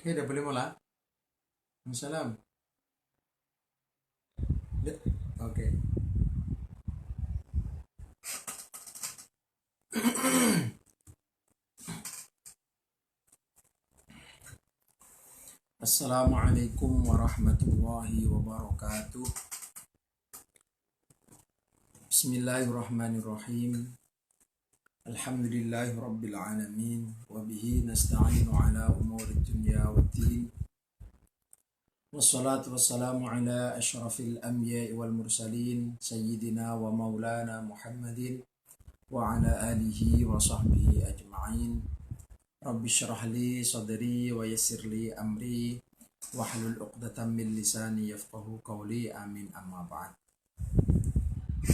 Oke, udah boleh mulai. Salam. Oke. Assalamualaikum warahmatullahi wabarakatuh. Bismillahirrahmanirrahim. Alhamdulillahi rabbil alamin. Wabihi nasta'inu ala umuri dunya waddin. Wassalatu wassalamu ala ashrafil anbiya'i wal mursalin. Sayyidina wa maulana Muhammadin. Wa ala alihi wa sahbihi ajma'in. Rabbi syrah li sadri wa yassir li amri wahlul 'uqdatam min lisani yafqahu qawli. Amin, amma ba'd.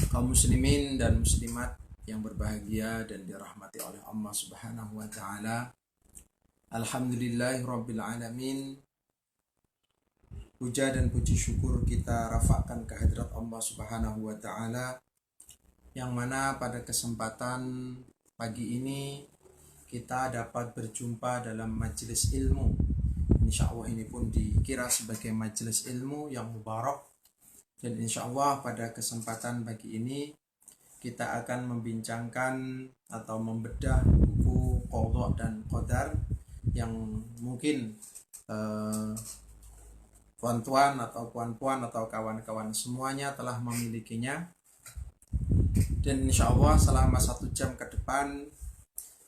Kaum muslimin dan muslimat yang berbahagia dan dirahmati oleh Allah Subhanahu wa taala. Alhamdulillahirabbil alamin. Puja dan puji syukur kita rafakkan kehadirat Allah Subhanahu wa taala, yang mana pada kesempatan pagi ini kita dapat berjumpa dalam majelis ilmu. Insya Allah ini pun dikira sebagai majelis ilmu yang mubarak. Dan insya Allah pada kesempatan pagi ini kita akan membincangkan atau membedah buku Qadha dan Qadar yang mungkin tuan-tuan atau puan-puan atau kawan-kawan semuanya telah memilikinya. Dan insya Allah selama 1 jam ke depan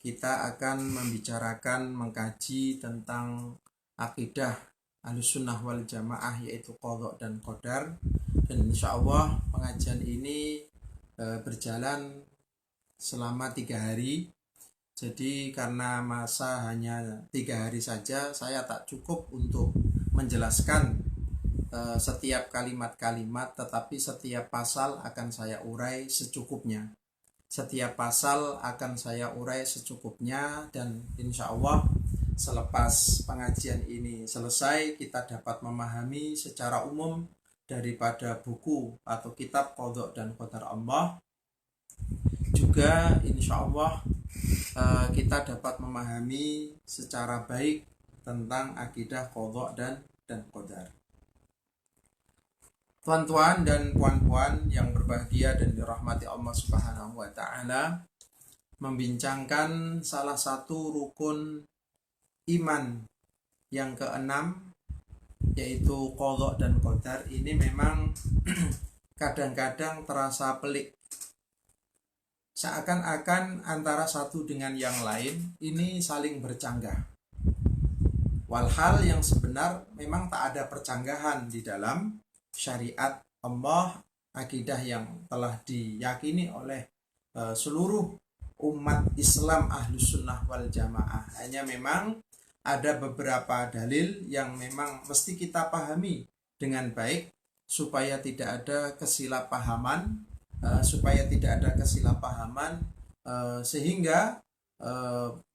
kita akan membicarakan, mengkaji tentang akidah Ahlussunnah wal Jamaah, yaitu Qadha dan Qadar. Dan insya Allah pengajian ini berjalan selama 3 hari. Jadi karena masa hanya 3 hari saja, saya tak cukup untuk menjelaskan setiap kalimat-kalimat, tetapi setiap pasal akan saya urai secukupnya. Setiap pasal akan saya urai secukupnya, dan insya Allah selepas pengajian ini selesai kita dapat memahami secara umum daripada buku atau kitab Qadha dan Qadar Allah. Juga insya Allah kita dapat memahami secara baik tentang akidah Qadha dan Qadar. Tuan-tuan dan puan-puan yang berbahagia dan dirahmati Allah Subhanahu wa taala, membincangkan salah satu rukun iman yang keenam, yaitu Qadha dan Qadar. Ini memang kadang-kadang terasa pelik, seakan-akan antara satu dengan yang lain ini saling bercanggah. Walhal yang sebenar memang tak ada percanggahan di dalam syariat Allah, akidah yang telah diyakini oleh seluruh umat Islam Ahlussunnah wal Jamaah. Hanya memang ada beberapa dalil yang memang mesti kita pahami dengan baik supaya tidak ada kesilappahaman, sehingga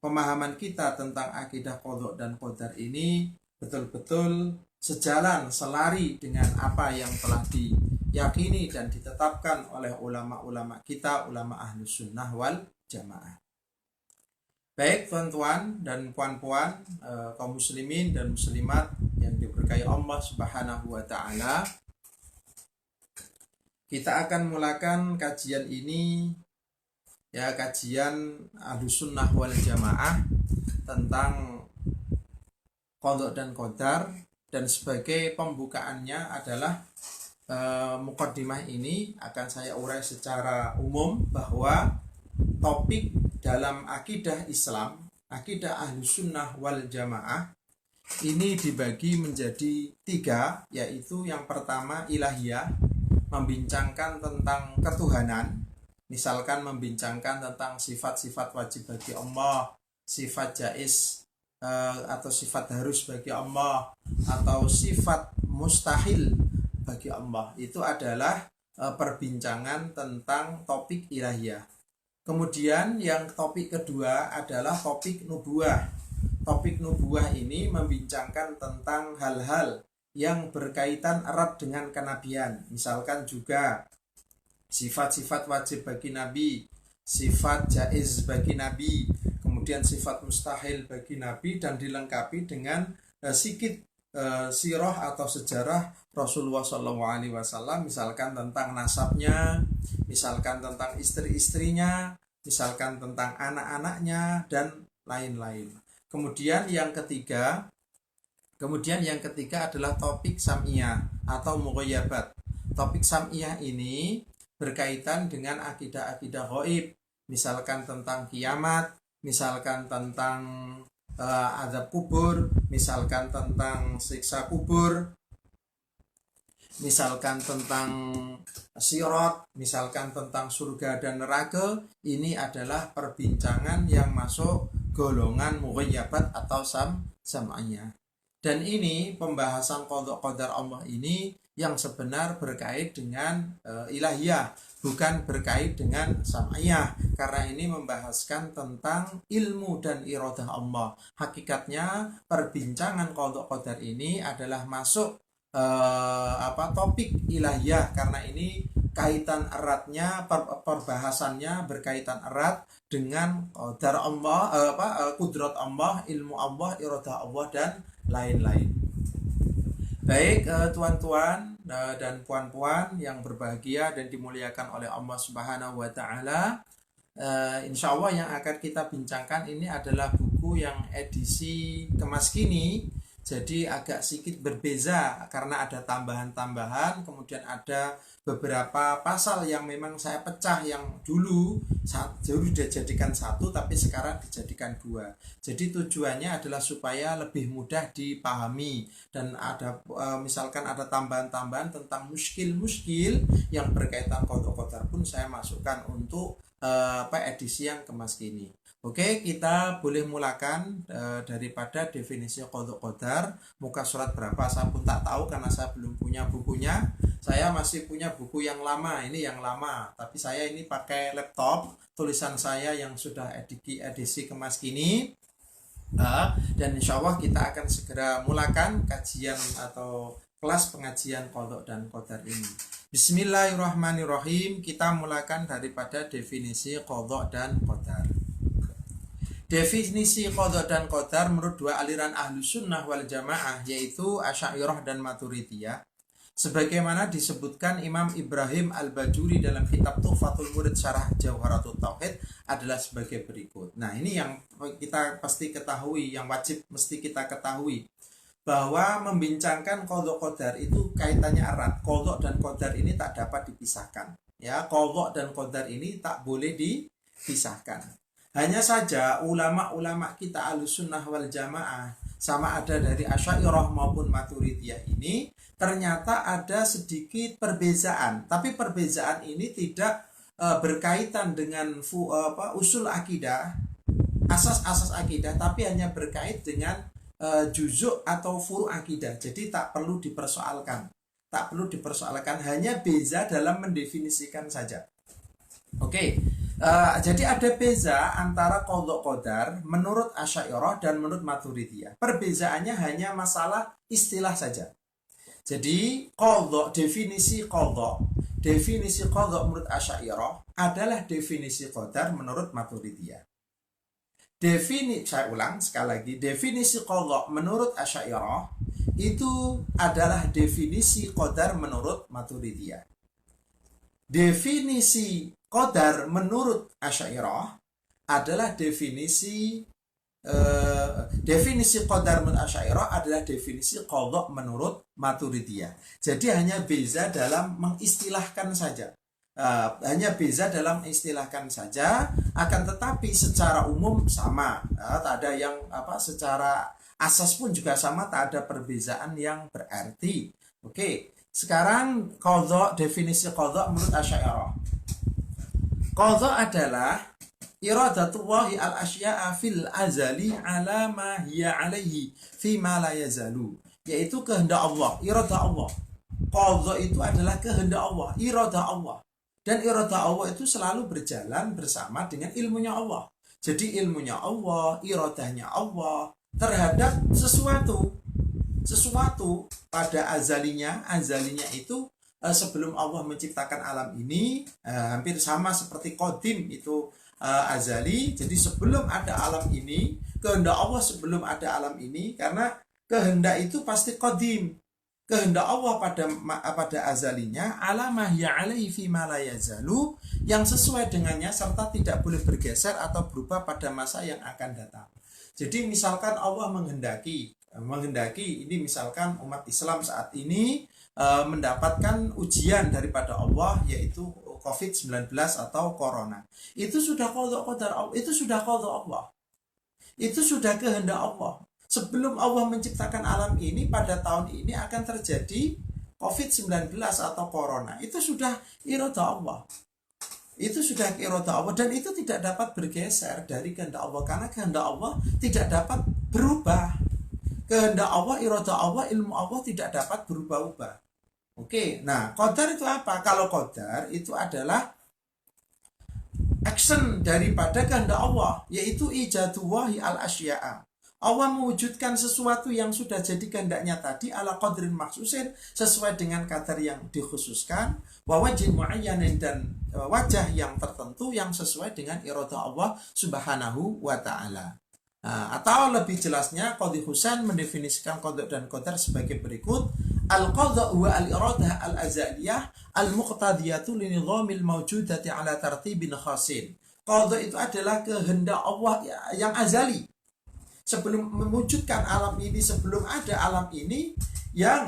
pemahaman kita tentang akidah Qadha dan Qadar ini betul-betul sejalan, selari dengan apa yang telah diyakini dan ditetapkan oleh ulama-ulama kita, ulama Ahlussunnah wal Jamaah. Baik tuan-tuan dan puan-puan, kaum muslimin dan muslimat yang diberkahi Allah Subhanahu wa taala, kita akan mulakan kajian ini, ya, kajian Ahlussunnah wal Jamaah tentang Qadha dan Qadar. Dan sebagai pembukaannya adalah muqaddimah ini akan saya urai secara umum bahwa topik dalam akidah Islam, akidah Ahlussunnah wal Jamaah, ini dibagi menjadi 3, yaitu yang pertama ilahiyah, membincangkan tentang ketuhanan. Misalkan membincangkan tentang sifat-sifat wajib bagi Allah, sifat jaiz atau sifat harus bagi Allah, atau sifat mustahil bagi Allah. Itu adalah perbincangan tentang topik ilahiyah. Kemudian yang topik kedua adalah topik nubuwah. Topik nubuwah ini membincangkan tentang hal-hal yang berkaitan erat dengan kenabian. Misalkan juga sifat-sifat wajib bagi Nabi, sifat jaiz bagi Nabi, kemudian sifat mustahil bagi Nabi, dan dilengkapi dengan sedikit sirah atau sejarah Rasulullah SAW, misalkan tentang nasabnya, misalkan tentang istri-istrinya, misalkan tentang anak-anaknya, dan lain-lain. Kemudian yang ketiga adalah topik sam'iyah atau mughayyabat. Topik sam'iyah ini berkaitan dengan akidah-akidah ghaib, misalkan tentang kiamat, misalkan tentang azab kubur, misalkan tentang siksa kubur, misalkan tentang sirat, misalkan tentang surga dan neraka. Ini adalah perbincangan yang masuk golongan mughayyabat atau sam'iyah. Dan ini pembahasan qadha qadar Allah ini yang sebenar berkait dengan ilahiyah, bukan berkait dengan sam'iyah, karena ini membahaskan tentang ilmu dan iradah Allah. Hakikatnya perbincangan qadha qadar ini adalah masuk topik ilahiyah, karena ini kaitan eratnya, perbahasannya berkaitan erat dengan qadar Allah, kudrat Allah, ilmu Allah, iradah Allah, dan lain-lain. Baik, tuan-tuan dan puan-puan yang berbahagia dan dimuliakan oleh Allah Subhanahu wa Ta'ala, insya Allah yang akan kita bincangkan ini adalah buku yang edisi kemas kini, jadi agak sedikit berbeza karena ada tambahan-tambahan, kemudian ada beberapa pasal yang memang saya pecah, yang dulu dijadikan satu tapi sekarang dijadikan dua. Jadi tujuannya adalah supaya lebih mudah dipahami, dan ada misalkan ada tambahan-tambahan tentang muskil-muskil yang berkaitan qadha qadar pun saya masukkan untuk edisi yang kemas kini. Oke, kita boleh mulakan daripada definisi qadha qadar. Muka surat berapa saya pun tak tahu karena saya belum punya bukunya. Saya masih punya buku yang lama, ini yang lama, tapi saya ini pakai laptop tulisan saya yang sudah edisi kemas kini. Dan insya Allah kita akan segera mulakan kajian atau kelas pengajian qadha dan qadar ini. Bismillahirrahmanirrahim. Kita mulakan daripada definisi qadha dan qadar. Definisi qadha dan qadar menurut dua aliran Ahlus Sunnah wal Jamaah, yaitu Asy'ariyah dan Maturidiyah, sebagaimana disebutkan Imam Ibrahim Al-Bajuri dalam kitab Tuhfatul Murid Syarah Jawharatul Tauhid, adalah sebagai berikut. Nah, ini yang kita pasti ketahui, yang wajib mesti kita ketahui, bahwa membincangkan qadha qadar itu kaitannya erat. Qadha dan qadar ini tak dapat dipisahkan. Ya, qadha dan qadar ini tak boleh dipisahkan. Hanya saja ulama-ulama kita Ahlussunnah wal Jamaah, sama ada dari Asy'ariyah maupun Maturidiyah ini, ternyata ada sedikit perbezaan. Tapi perbezaan ini tidak berkaitan dengan usul akidah, asas-asas akidah, tapi hanya berkait dengan juzuk atau furu akidah. Jadi tak perlu dipersoalkan. Hanya beza dalam mendefinisikan saja. Oke. Jadi ada beza antara qadha qadar menurut Asy'ariyah dan menurut Maturidiyah. Perbezaannya hanya masalah istilah saja. Jadi definisi qadha menurut Asy'ariyah adalah definisi qadar menurut Maturidiyah. Saya ulang sekali lagi, definisi qadha menurut Asy'ariyah itu adalah definisi qadar menurut Maturidiyah. Definisi qadar menurut Asy'ariyah adalah definisi qadar menurut Asy'ariyah adalah definisi qadha menurut Maturidiyah. Jadi hanya beza dalam mengistilahkan saja. Akan tetapi secara umum sama. Tak ada yang secara asas pun juga sama, tak ada perbezaan yang berarti. Oke. Sekarang definisi qadha menurut Asy'ariyah. Qadha adalah iradatullahi al-asya'a fil azali ala ma hiya alaihi fi ma la yazalu, yaitu kehendak Allah, iradah Allah. Qadha itu adalah kehendak Allah, iradah Allah. Dan iradah Allah itu selalu berjalan bersama dengan ilmunya Allah. Jadi ilmunya Allah, iradahnya Allah terhadap sesuatu pada azalinya itu sebelum Allah menciptakan alam ini, hampir sama seperti qadim itu azali. Jadi sebelum ada alam ini, kehendak Allah sebelum ada alam ini, karena kehendak itu pasti qadim. Kehendak Allah pada azalinya ala ma hiya alaihi fi ma la yazalu, yang sesuai dengannya serta tidak boleh bergeser atau berubah pada masa yang akan datang. Jadi misalkan Allah menghendaki ini, misalkan umat Islam saat ini mendapatkan ujian daripada Allah, yaitu COVID-19 atau corona. Itu sudah qadha qadar Allah, itu sudah qadha Allah. Itu sudah kehendak Allah. Sebelum Allah menciptakan alam ini, pada tahun ini akan terjadi COVID-19 atau corona. Itu sudah iradah Allah. Itu sudah iradah Allah, dan itu tidak dapat bergeser dari kehendak Allah, karena kehendak Allah tidak dapat berubah. Kehendak Allah, iradah Allah, ilmu Allah tidak dapat berubah-ubah. Oke, nah qadar itu apa? Kalau qadar itu adalah action daripada kehendak Allah, yaitu ijadullahi al-asya'a. Allah mewujudkan sesuatu yang sudah jadi kehendaknya tadi ala qadrin maksusin, sesuai dengan kadar yang dikhususkan, wa wajhin muayyanin, dan wajah yang tertentu yang sesuai dengan iradah Allah subhanahu wa ta'ala. Atau lebih jelasnya, Qadhi Husain mendefinisikan qadha dan qadar sebagai berikut: al-qadha wa al-iradah al-azaliyah al-muqtadiyatu li nizamil mawjudati ala tartibin khasin. Qadha itu adalah kehendak Allah yang azali, sebelum mewujudkan alam ini, sebelum ada alam ini, yang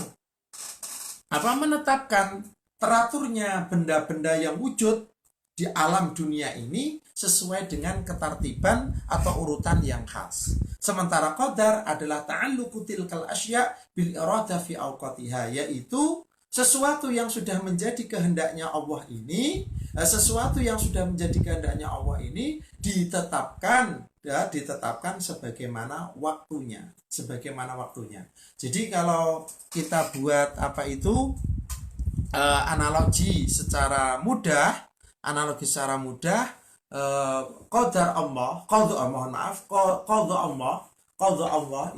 menetapkan teraturnya benda-benda yang wujud di alam dunia ini sesuai dengan ketertiban atau urutan yang khas. Sementara qadar adalah ta'alluqu tilkal asya' bil irada fi awqatiha, yaitu sesuatu yang sudah menjadi kehendaknya Allah ini, sesuatu yang sudah menjadi kehendaknya Allah ini ditetapkan sebagaimana waktunya, Jadi kalau kita buat analogi secara mudah, qadar Allah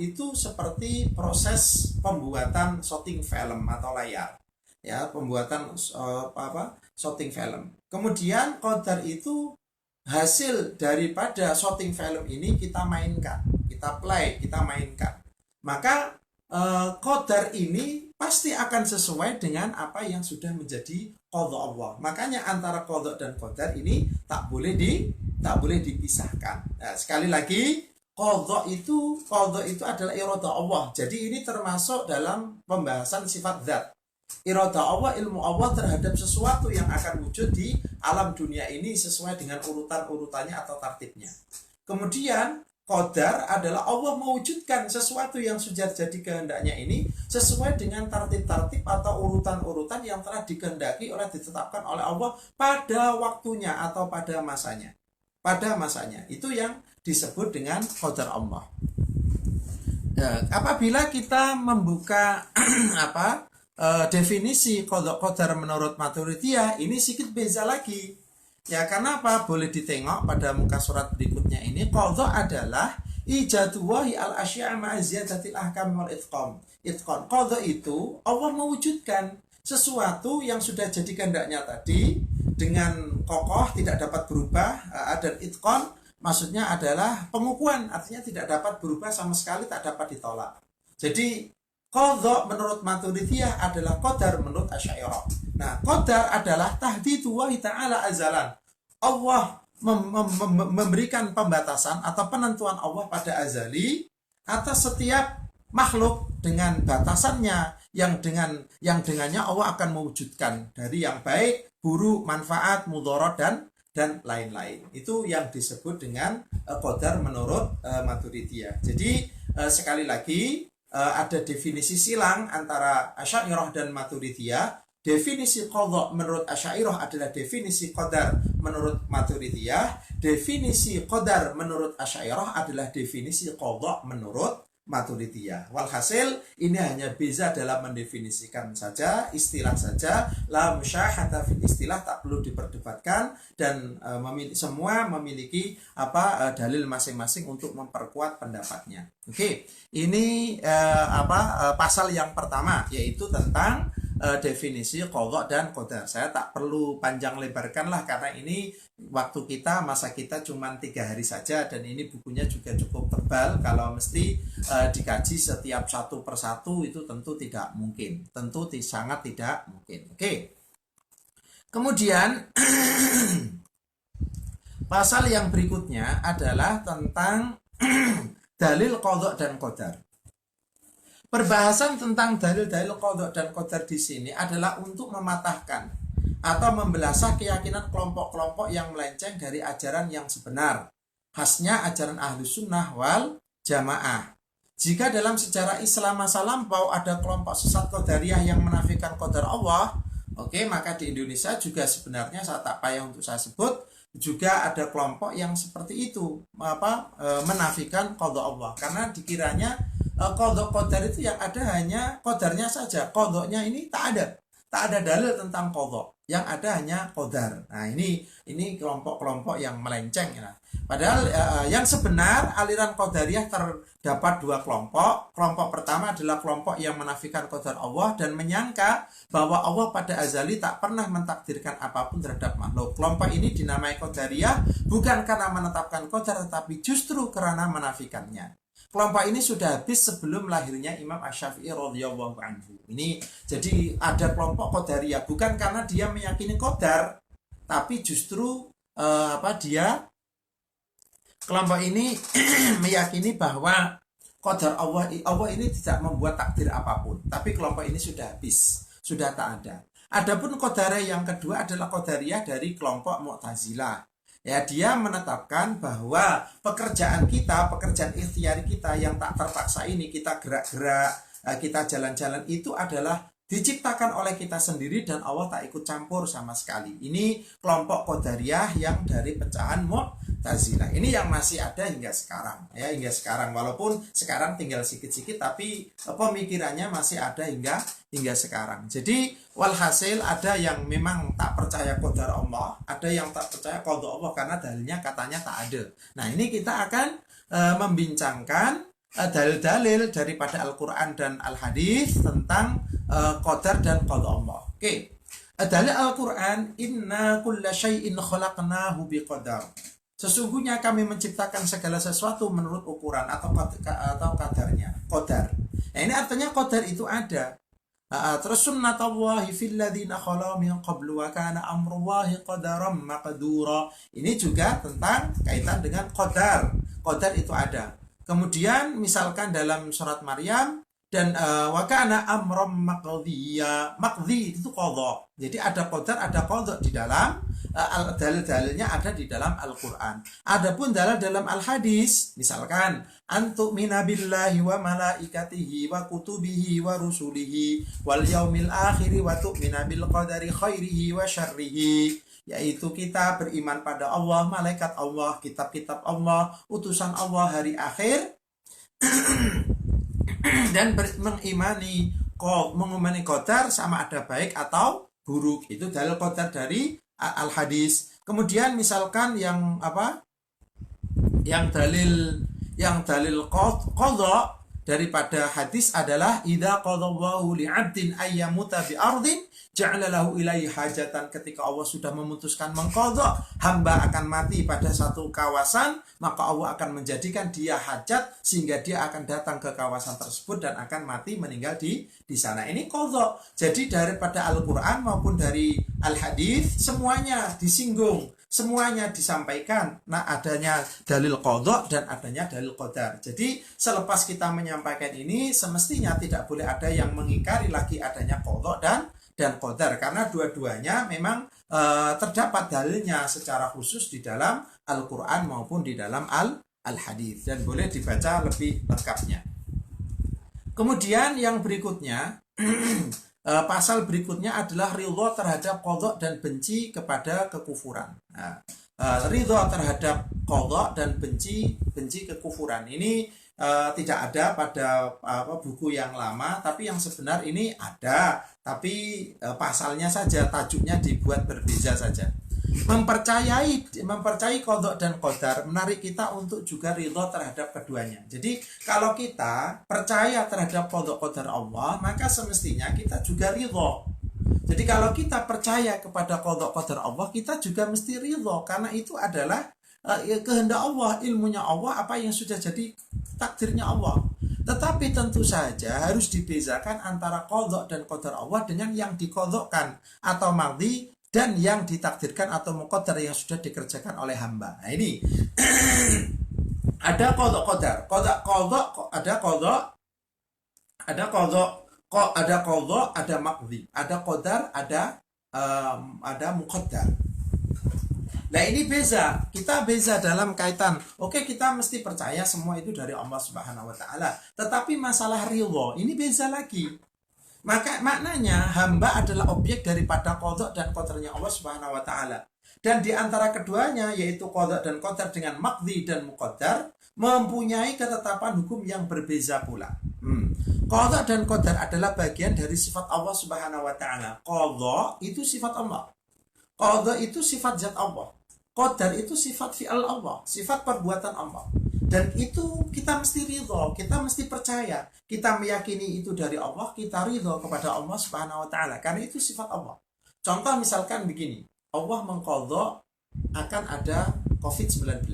itu seperti proses pembuatan syuting film atau layar, ya, pembuatan syuting film. Kemudian qadar itu hasil daripada syuting film ini kita mainkan, kita mainkan. Maka qadar ini pasti akan sesuai dengan apa yang sudah menjadi qadha Allah. Makanya antara qadha dan qadar ini tak boleh dipisahkan. Nah, sekali lagi, qadha itu adalah iradah Allah. Jadi ini termasuk dalam pembahasan sifat zat. Iradah Allah, ilmu Allah terhadap sesuatu yang akan wujud di alam dunia ini sesuai dengan urutan-urutannya atau tartibnya. Kemudian qadar adalah Allah mewujudkan sesuatu yang sudah jadi kehendaknya ini sesuai dengan tartib-tartib atau urutan-urutan yang telah dikehendaki ditetapkan oleh Allah pada waktunya atau pada masanya. Itu yang disebut dengan qadar Allah. Apabila kita membuka definisi qadar menurut Maturidiyah, ini sedikit beza lagi. Ya, karena apa? Boleh ditengok pada muka surat berikutnya ini. Qadha adalah ijadullahi al-asya'a ma'a ziyadatil ahkam wal itqan. Qadha itu Allah mewujudkan sesuatu yang sudah jadi kehendaknya tadi dengan kokoh, tidak dapat berubah, dan itqan maksudnya adalah pengukuhan, artinya tidak dapat berubah sama sekali, tak dapat ditolak. Jadi qadha menurut Maturidiyah adalah qadar menurut Asy'ariyah. Nah, qadar adalah tahdidullahi ta'ala azalan. Allah memberikan pembatasan atau penentuan Allah pada azali atas setiap makhluk dengan batasannya yang dengannya Allah akan mewujudkan dari yang baik, buruk, manfaat, mudarat dan lain-lain. Itu yang disebut dengan qadar menurut Maturidiyah. Jadi sekali lagi, ada definisi silang antara Asy'ariyah dan Maturidiyah. Definisi qadha menurut Asy'ariyah adalah definisi qadar menurut Maturidiyah. Definisi qadar menurut Asy'ariyah adalah definisi qadha menurut Maturidiyah. Walhasil, ini hanya beza dalam mendefinisikan saja, istilah saja. La musyahata fil istilah, tak perlu diperdebatkan, dan semua memiliki dalil masing-masing untuk memperkuat pendapatnya. Oke, ini pasal yang pertama, yaitu tentang definisi qadha dan qadar. Saya tak perlu panjang lebarkan lah karena ini waktu kita, masa kita cuma 3 hari saja, dan ini bukunya juga cukup tebal. Kalau mesti dikaji setiap satu persatu itu tentu tidak mungkin, tentu sangat tidak mungkin. Oke. Kemudian pasal yang berikutnya adalah tentang dalil qadha dan qadar. Perbahasan tentang dalil-dalil qadha dan qadar di sini adalah untuk mematahkan atau membelasah keyakinan kelompok-kelompok yang melenceng dari ajaran yang sebenar, khasnya ajaran Ahlus Sunnah wal Jamaah. Jika dalam sejarah Islam masa lampau ada kelompok sesat qadariyah yang menafikan qadar Allah, oke, maka di Indonesia juga sebenarnya saya tak payah untuk saya sebut, juga ada kelompok yang seperti itu, menafikan qadha Allah, karena dikiranya qadar itu yang ada hanya qadarnya saja, qadhanya ini tak ada dalil tentang qadha, yang ada hanya qadar. Nah, ini kelompok-kelompok yang melenceng ya. Padahal yang sebenar aliran qadariyah terdapat 2 kelompok. Kelompok pertama adalah kelompok yang menafikan qadar Allah dan menyangka bahwa Allah pada azali tak pernah mentakdirkan apapun terhadap makhluk. Kelompok ini dinamai qadariyah bukan karena menetapkan qadar, tetapi justru karena menafikannya. Kelompok ini sudah habis sebelum lahirnya Imam Asy-Syafi'i radhiyallahu anhu. Ini jadi ada kelompok qadariyah bukan karena dia meyakini qadar, tapi justru kelompok ini meyakini bahwa qadar Allah ini tidak membuat takdir apapun. Tapi kelompok ini sudah habis, sudah tak ada. Adapun qadariyah yang kedua adalah qadariyah dari kelompok Mu'tazilah. Ya, dia menetapkan bahwa pekerjaan ikhtiari kita yang tak terpaksa ini, kita gerak-gerak, kita jalan-jalan, itu adalah diciptakan oleh kita sendiri dan Allah tak ikut campur sama sekali. Ini kelompok qadariyah yang dari pecahan Mu'tazilah. Ini yang masih ada hingga sekarang, ya, hingga sekarang, walaupun sekarang tinggal sedikit-sedikit, tapi pemikirannya masih ada hingga sekarang. Jadi walhasil ada yang memang tak percaya qadar Allah, ada yang tak percaya qadha Allah karena dalilnya katanya tak ada. Nah, ini kita akan membincangkan dalil-dalil daripada Al-Quran dan Al-Hadis tentang qadar dan qadha Allah. Oke. Dalil Al-Quran, inna kulla syai'in khalaqnahu biqadar. Sesungguhnya kami menciptakan segala sesuatu menurut ukuran atau kadarnya, qadar. Nah, ini artinya qadar itu ada. Terus sunnatullahi fil ladzina khala min qablu wa kana amrullahi qadaran maqdura. Ini juga tentang kaitan dengan qadar. Qadar itu ada. Kemudian misalkan dalam surat Maryam, dan wa kana amran maqdiya. Maqdi itu qadha. Jadi ada qadar, ada qadha di dalam dalil-dalilnya ada di dalam Al-Qur'an. Adapun dalil dalam Al-Hadis, misalkan antu'mina billahi wa malaikatihi wa kutubihi wa rusulihi wal yaumil akhir wa tu'mina bil qadari khairihi wa syarrihi, yaitu kita beriman pada Allah, malaikat Allah, kitab-kitab Allah, utusan Allah, hari akhir dan mengimani qadar sama ada baik atau buruk. Itu dalil qadar dari Al-Hadis. Kemudian misalkan yang dalil qadha daripada hadis adalah idza qadallahu li'abdin ayyamuta bi ardin ja'ala lahu ilaihi hajatan. Ketika Allah sudah memutuskan mengqadha hamba akan mati pada satu kawasan, maka Allah akan menjadikan dia hajat sehingga dia akan datang ke kawasan tersebut dan akan mati meninggal di sana. Ini qadha. Jadi daripada Al-Qur'an maupun dari Al-Hadis semuanya disinggung, semuanya disampaikan. Nah, adanya dalil qadha dan adanya dalil qadar. Jadi selepas kita menyampaikan ini, semestinya tidak boleh ada yang mengingkari lagi adanya qadha dan qadar, karena dua-duanya memang terdapat dalilnya secara khusus di dalam Al-Quran maupun di dalam Al-Hadis, dan boleh dibaca lebih lengkapnya. Kemudian yang berikutnya pasal berikutnya adalah ridho terhadap qadha dan benci kepada kekufuran. Nah, ridho terhadap qadha dan benci kekufuran ini tidak ada pada buku yang lama, tapi yang sebenar ini ada, tapi pasalnya saja, tajuknya dibuat berbeda saja. Mempercayai qadha dan qadar menarik kita untuk juga ridho terhadap keduanya. Jadi kalau kita percaya terhadap qadha qadar Allah, maka semestinya kita juga ridho Jadi kalau kita percaya kepada qada qadar Allah, kita juga mesti ridho karena itu adalah kehendak Allah, ilmunya Allah, apa yang sudah jadi takdirnya Allah. Tetapi tentu saja harus dibedakan antara qada dan qadar Allah dengan yang diqadhakan atau madhi dan yang ditakdirkan atau muqaddar yang sudah dikerjakan oleh hamba. Nah ini ada qada qadar, ada qadha, ada maqdhi, ada qadar, ada muqaddar. Nah ini beza, kita beza dalam kaitan. Oke, kita mesti percaya semua itu dari Allah Subhanahu wa taala. Tetapi masalah ridho ini beza lagi. Maka maknanya hamba adalah objek daripada qadha dan qadarnya Allah Subhanahu wa taala. Dan di antara keduanya yaitu qadha dan qadar dengan maqdhi dan muqaddar mempunyai ketetapan hukum yang berbeza pula. Qadha dan qadar adalah bagian dari sifat Allah Subhanahu wa taala. Qadha itu sifat Allah. Qadha itu sifat zat Allah. Qadar itu sifat fi'al Allah, sifat perbuatan Allah. Dan itu kita mesti ridho, kita mesti percaya. Kita meyakini itu dari Allah, kita ridho kepada Allah Subhanahu wa taala karena itu sifat Allah. Contoh misalkan begini, Allah mengqadha akan ada COVID-19.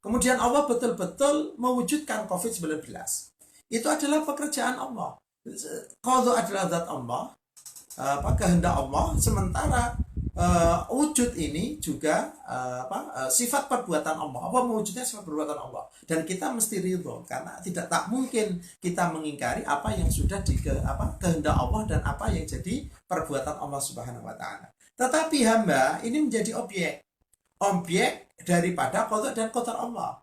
Kemudian Allah betul-betul mewujudkan COVID-19. Itu adalah pekerjaan Allah. Qadha adalah zat Allah, kehendak Allah, sementara wujud ini juga sifat perbuatan Allah. Allah mewujudnya sifat perbuatan Allah. Dan kita mesti ridho karena tak mungkin kita mengingkari apa yang sudah kehendak Allah dan apa yang jadi perbuatan Allah Subhanahu wa taala. Tetapi hamba ini menjadi objek daripada qadha dan qadar Allah.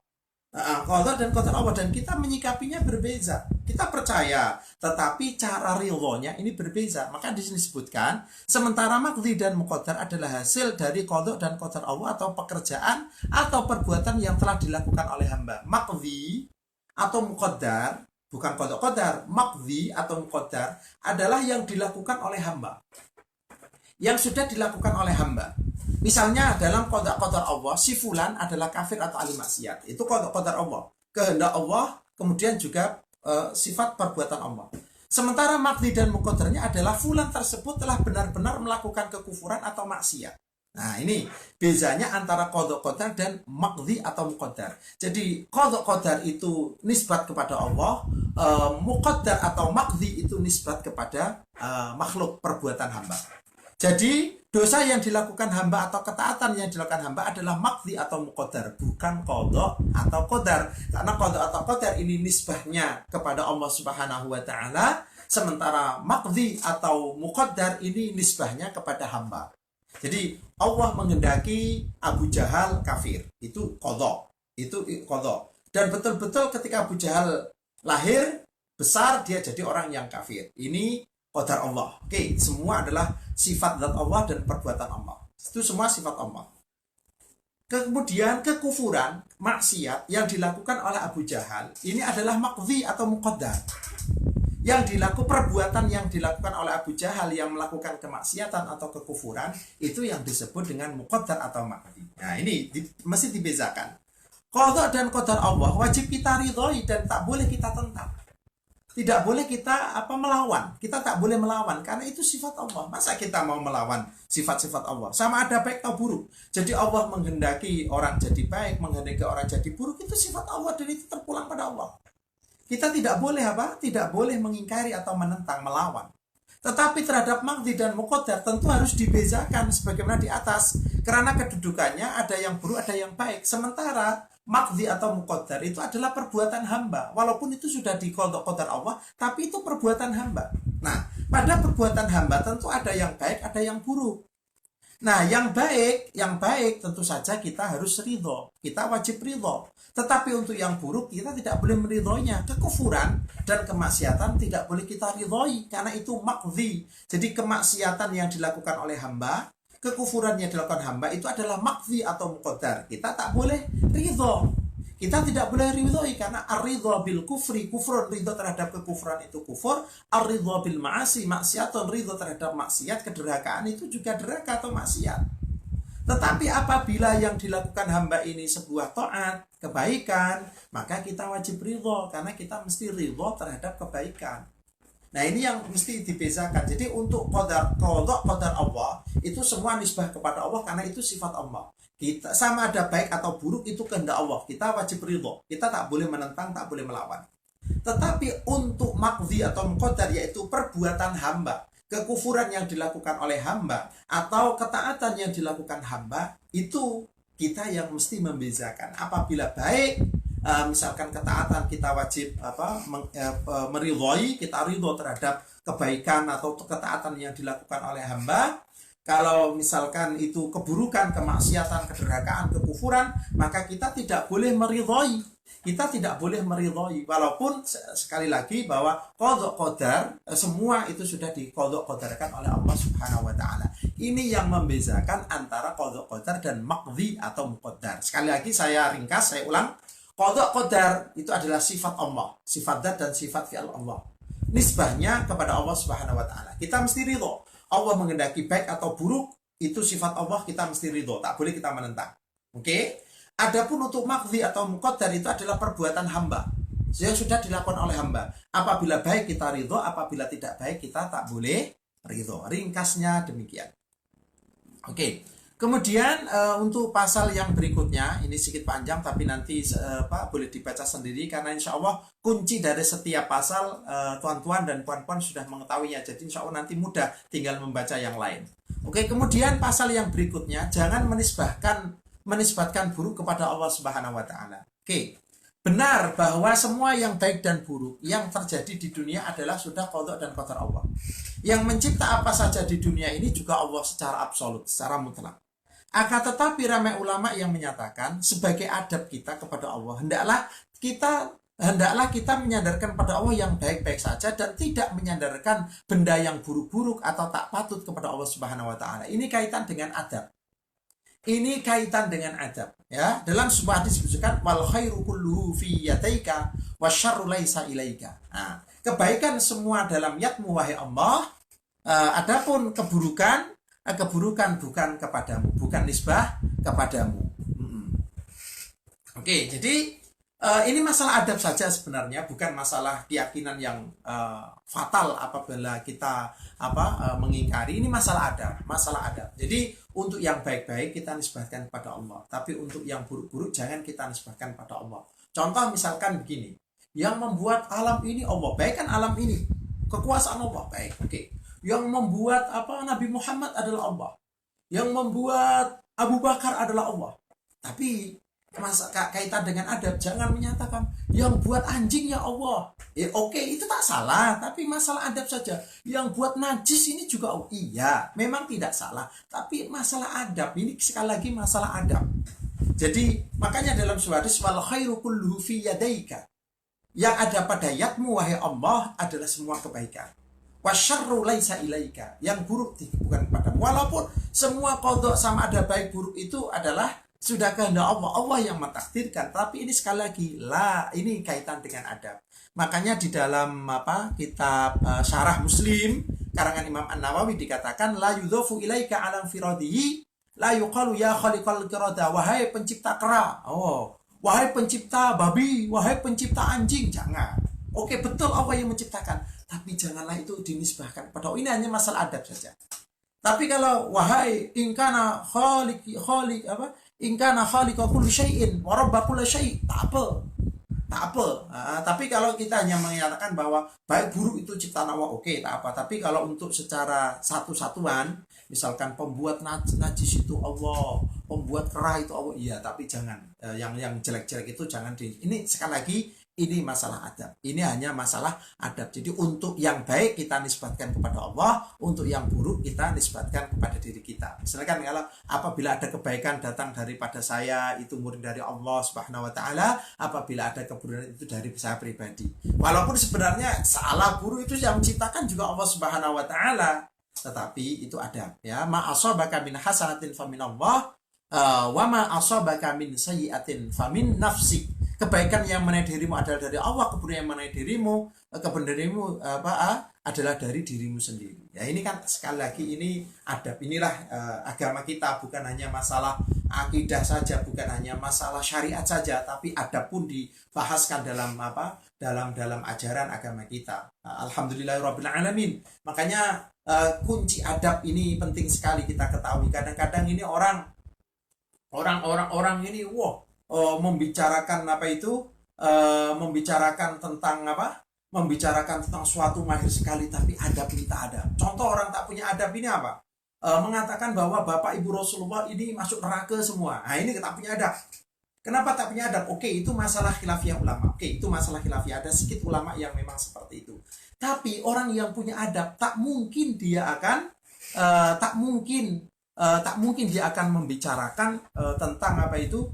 Qadha dan qadar Allah, dan kita menyikapinya berbeza. Kita percaya, tetapi cara ridhonya ini berbeza. Maka di sini disebutkan, sementara maqdhi dan muqaddar adalah hasil dari qadha dan qadar Allah atau pekerjaan atau perbuatan yang telah dilakukan oleh hamba. Maqdhi atau muqaddar, bukan qadha qadar, maqdhi atau muqaddar adalah yang dilakukan oleh hamba. Yang sudah dilakukan oleh hamba. Misalnya dalam qadar Allah, si fulan adalah kafir atau ahli maksiat. Itu qadar Allah. Kehendak Allah, kemudian juga sifat perbuatan Allah. Sementara maqdhi dan muqaddarnya adalah fulan tersebut telah benar-benar melakukan kekufuran atau maksiat. Nah ini bezanya antara qadha qadar dan maqdhi atau muqaddar. Jadi qadha qadar itu nisbat kepada Allah, muqaddar atau maqdhi itu nisbat kepada makhluk perbuatan hamba. Jadi dosa yang dilakukan hamba atau ketaatan yang dilakukan hamba adalah maqdhi atau muqaddar, bukan qadha atau qadar. Karena qadha atau qadar ini nisbahnya kepada Allah Subhanahu wa taala, sementara maqdhi atau muqaddar ini nisbahnya kepada hamba. Jadi Allah menghendaki Abu Jahal kafir, itu qadha, itu qadha. Dan betul-betul ketika Abu Jahal lahir besar dia jadi orang yang kafir. Ini qadar Allah. Oke, semua adalah sifat zat Allah dan perbuatan Allah. Itu semua sifat Allah. Kemudian kekufuran, maksiat yang dilakukan oleh Abu Jahal, ini adalah maqdhi atau muqaddar. Perbuatan yang dilakukan oleh Abu Jahal yang melakukan kemaksiatan atau kekufuran, itu yang disebut dengan muqaddar atau maqdhi. Nah, ini mesti dibedakan. Qadha dan qadar Allah wajib kita ridhoi dan tak boleh kita tentang. Tidak boleh kita melawan. Kita tak boleh melawan karena itu sifat Allah. Masa kita mau melawan sifat-sifat Allah? Sama ada baik atau buruk. Jadi Allah menghendaki orang jadi baik, menghendaki orang jadi buruk, itu sifat Allah dan itu terpulang pada Allah. Kita tidak boleh Tidak boleh mengingkari atau menentang, melawan. Tetapi terhadap maqdhi dan muqaddar tentu harus dibedakan sebagaimana di atas. Karena kedudukannya ada yang buruk, ada yang baik. Sementara maqdhi atau muqaddar itu adalah perbuatan hamba. Walaupun itu sudah di qadar Allah, tapi itu perbuatan hamba. Nah, pada perbuatan hamba tentu ada yang baik, ada yang buruk. Nah, yang baik tentu saja kita harus ridho. Kita wajib ridho. Tetapi untuk yang buruk kita tidak boleh meridhoinya. Kekufuran dan kemaksiatan tidak boleh kita ridhoi karena itu maqdhi. Jadi kemaksiatan yang dilakukan oleh hamba, kekufuran yang dilakukan hamba itu adalah maqdhi atau muqaddar. Kita tak boleh ridho. Kita tidak boleh ridhoi karena ar-ridho bil kufri, kufrun, ridho terhadap kekufuran itu kufur, ar-ridho bil ma'asi, maksiatun, ridho terhadap maksiat, kedurhakaan itu juga derhaka atau maksiat. Tetapi apabila yang dilakukan hamba ini sebuah taat, kebaikan, maka kita wajib ridho karena kita mesti ridho terhadap kebaikan. Nah, ini yang mesti dibezakan. Jadi untuk qadar Allah itu semua nisbah kepada Allah karena itu sifat Allah. Kita sama ada baik atau buruk itu kehendak Allah. Kita wajib ridho. Kita tak boleh menentang, tak boleh melawan. Tetapi untuk maqdhi atau muqaddar yaitu perbuatan hamba, kekufuran yang dilakukan oleh hamba atau ketaatan yang dilakukan hamba, itu kita yang mesti membezakan. Apabila baik, misalkan ketaatan kita wajib meridhoi, kita ridho terhadap kebaikan atau ketaatan yang dilakukan oleh hamba. Kalau misalkan itu keburukan, kemaksiatan, kedurhakaan, kekufuran, maka kita tidak boleh meridhoi. Kita tidak boleh meridhoi, walaupun sekali lagi bahwa qadha qadar semua itu sudah diqadha qadarkan oleh Allah Subhanahu wa taala. Ini yang membezakan antara qadha qadar dan maqdhi atau muqaddar. Sekali lagi saya ringkas, saya ulang. Qadha qadar itu adalah sifat Allah, sifat dzat dan sifat fi'il Allah. Nisbahnya kepada Allah Subhanahu wa taala. Kita mesti ridho. Allah menghendaki baik atau buruk, itu sifat Allah, kita mesti ridho, tak boleh kita menentang. Oke? Adapun untuk maqdhi atau muqaddar itu adalah perbuatan hamba yang sudah dilakukan oleh hamba. Apabila baik kita ridho, apabila tidak baik kita tak boleh ridho. Ringkasnya demikian. Oke. Kemudian untuk pasal yang berikutnya, ini sedikit panjang tapi nanti boleh dibaca sendiri karena insya Allah kunci dari setiap pasal tuan-tuan dan puan-puan sudah mengetahuinya. Jadi insya Allah nanti mudah tinggal membaca yang lain. Oke, kemudian pasal yang berikutnya, jangan menisbatkan buruk kepada Allah Subhanahu wa taala. Oke. Benar bahwa semua yang baik dan buruk yang terjadi di dunia adalah sudah qadha dan qadar Allah. Yang mencipta apa saja di dunia ini juga Allah secara absolut, secara mutlak. Akan tetapi ramai ulama yang menyatakan sebagai adab kita kepada Allah, hendaklah kita menyandarkan pada Allah yang baik-baik saja dan tidak menyandarkan benda yang buruk-buruk atau tak patut kepada Allah Subhanahu wa taala. Ini kaitan dengan adab. Ini kaitan dengan adab, ya. Dalam sebuah hadis disebutkan wal khairu kulluhu fi yadaika wasyarru laisa ilaika. Nah, kebaikan semua dalam yadmu wahai Allah. Adapun keburukan bukan kepadamu, bukan nisbah kepadamu. Oke, jadi ini masalah adab saja sebenarnya, bukan masalah keyakinan yang fatal apabila kita mengingkari. Ini masalah adab. Jadi untuk yang baik-baik kita nisbahkan kepada Allah, tapi untuk yang buruk-buruk jangan kita nisbahkan pada Allah. Contoh misalkan begini, yang membuat alam ini Allah, baik kan alam ini, kekuasaan Allah, baik, oke. Yang membuat Nabi Muhammad adalah Allah, yang membuat Abu Bakar adalah Allah. Tapi kaitan dengan adab, jangan menyatakan yang buat anjing ya Allah. Oke, itu tak salah, tapi masalah adab saja. Yang buat najis ini juga iya, memang tidak salah, tapi masalah adab ini sekali lagi masalah adab. Jadi makanya dalam surah hadis wal khairu kulluhu fi yadaika, yang ada pada yadmu wahai Allah adalah semua kebaikan. Wasyarru laisa ilaika, yang buruk bukan kepadamu. Walaupun semua qadha sama ada baik buruk itu adalah sudah kehendak Allah, Allah yang mentakdirkan. Tapi ini sekali lagi ini kaitan dengan adab. Makanya di dalam kitab Syarah Muslim karangan Imam An-Nawawi dikatakan la yudhafu ilaika alam firadihi la yuqalu ya khaliqal qirada, wahai pencipta kera, wahai pencipta babi, wahai pencipta anjing, jangan. Oke, betul Allah yang menciptakan, tapi janganlah itu dinisbahkan kepada Allah. Ini hanya masalah adab saja. Tapi kalau wahai ingkana khaliqa kulli syai'in wa rabba kulli syai', tak apa. Tapi kalau kita hanya menyatakan bahwa baik buruk itu ciptaan Allah, oke, tak apa. Tapi kalau untuk secara satu-satuan, misalkan pembuat najis itu Allah, pembuat kera itu Allah, iya, tapi jangan yang jelek-jelek itu jangan ini sekali lagi ini masalah adab. Ini hanya masalah adab. Jadi untuk yang baik kita nisbatkan kepada Allah, untuk yang buruk kita nisbatkan kepada diri kita. Misalkan kalau apabila ada kebaikan datang daripada saya, itu murni dari Allah Subhanahu wa taala. Apabila ada keburukan itu dari saya pribadi. Walaupun sebenarnya salah buruk itu yang menciptakan juga Allah Subhanahu wa taala. Tetapi itu adab, ya. Ma asabaka min hasanatin famin Allah, wa ma asabaka min sayyi'atin famin nafsik. Kebaikan yang mengenai dirimu adalah dari Allah, kemudian yang mengenai kebenaran dirimu adalah dari dirimu sendiri. Ya ini kan sekali lagi ini adab, inilah agama kita, bukan hanya masalah akidah saja, bukan hanya masalah syariat saja, tapi adab pun dibahaskan dalam dalam ajaran agama kita. Alhamdulillahirabbil alamin. Makanya kunci adab ini penting sekali kita ketahui. Kadang-kadang ini orang ini membicarakan membicarakan tentang membicarakan tentang suatu mahir sekali, tapi adab ini tak ada. Contoh orang tak punya adab ini apa? Mengatakan bahwa bapak ibu Rasulullah ini masuk neraka semua. Nah ini tak punya adab. Kenapa tak punya adab? Oke, itu masalah khilafiyah ulama. Oke, itu masalah khilafiyah. Ada sedikit ulama yang memang seperti itu. Tapi orang yang punya adab, tak mungkin dia akan membicarakan tentang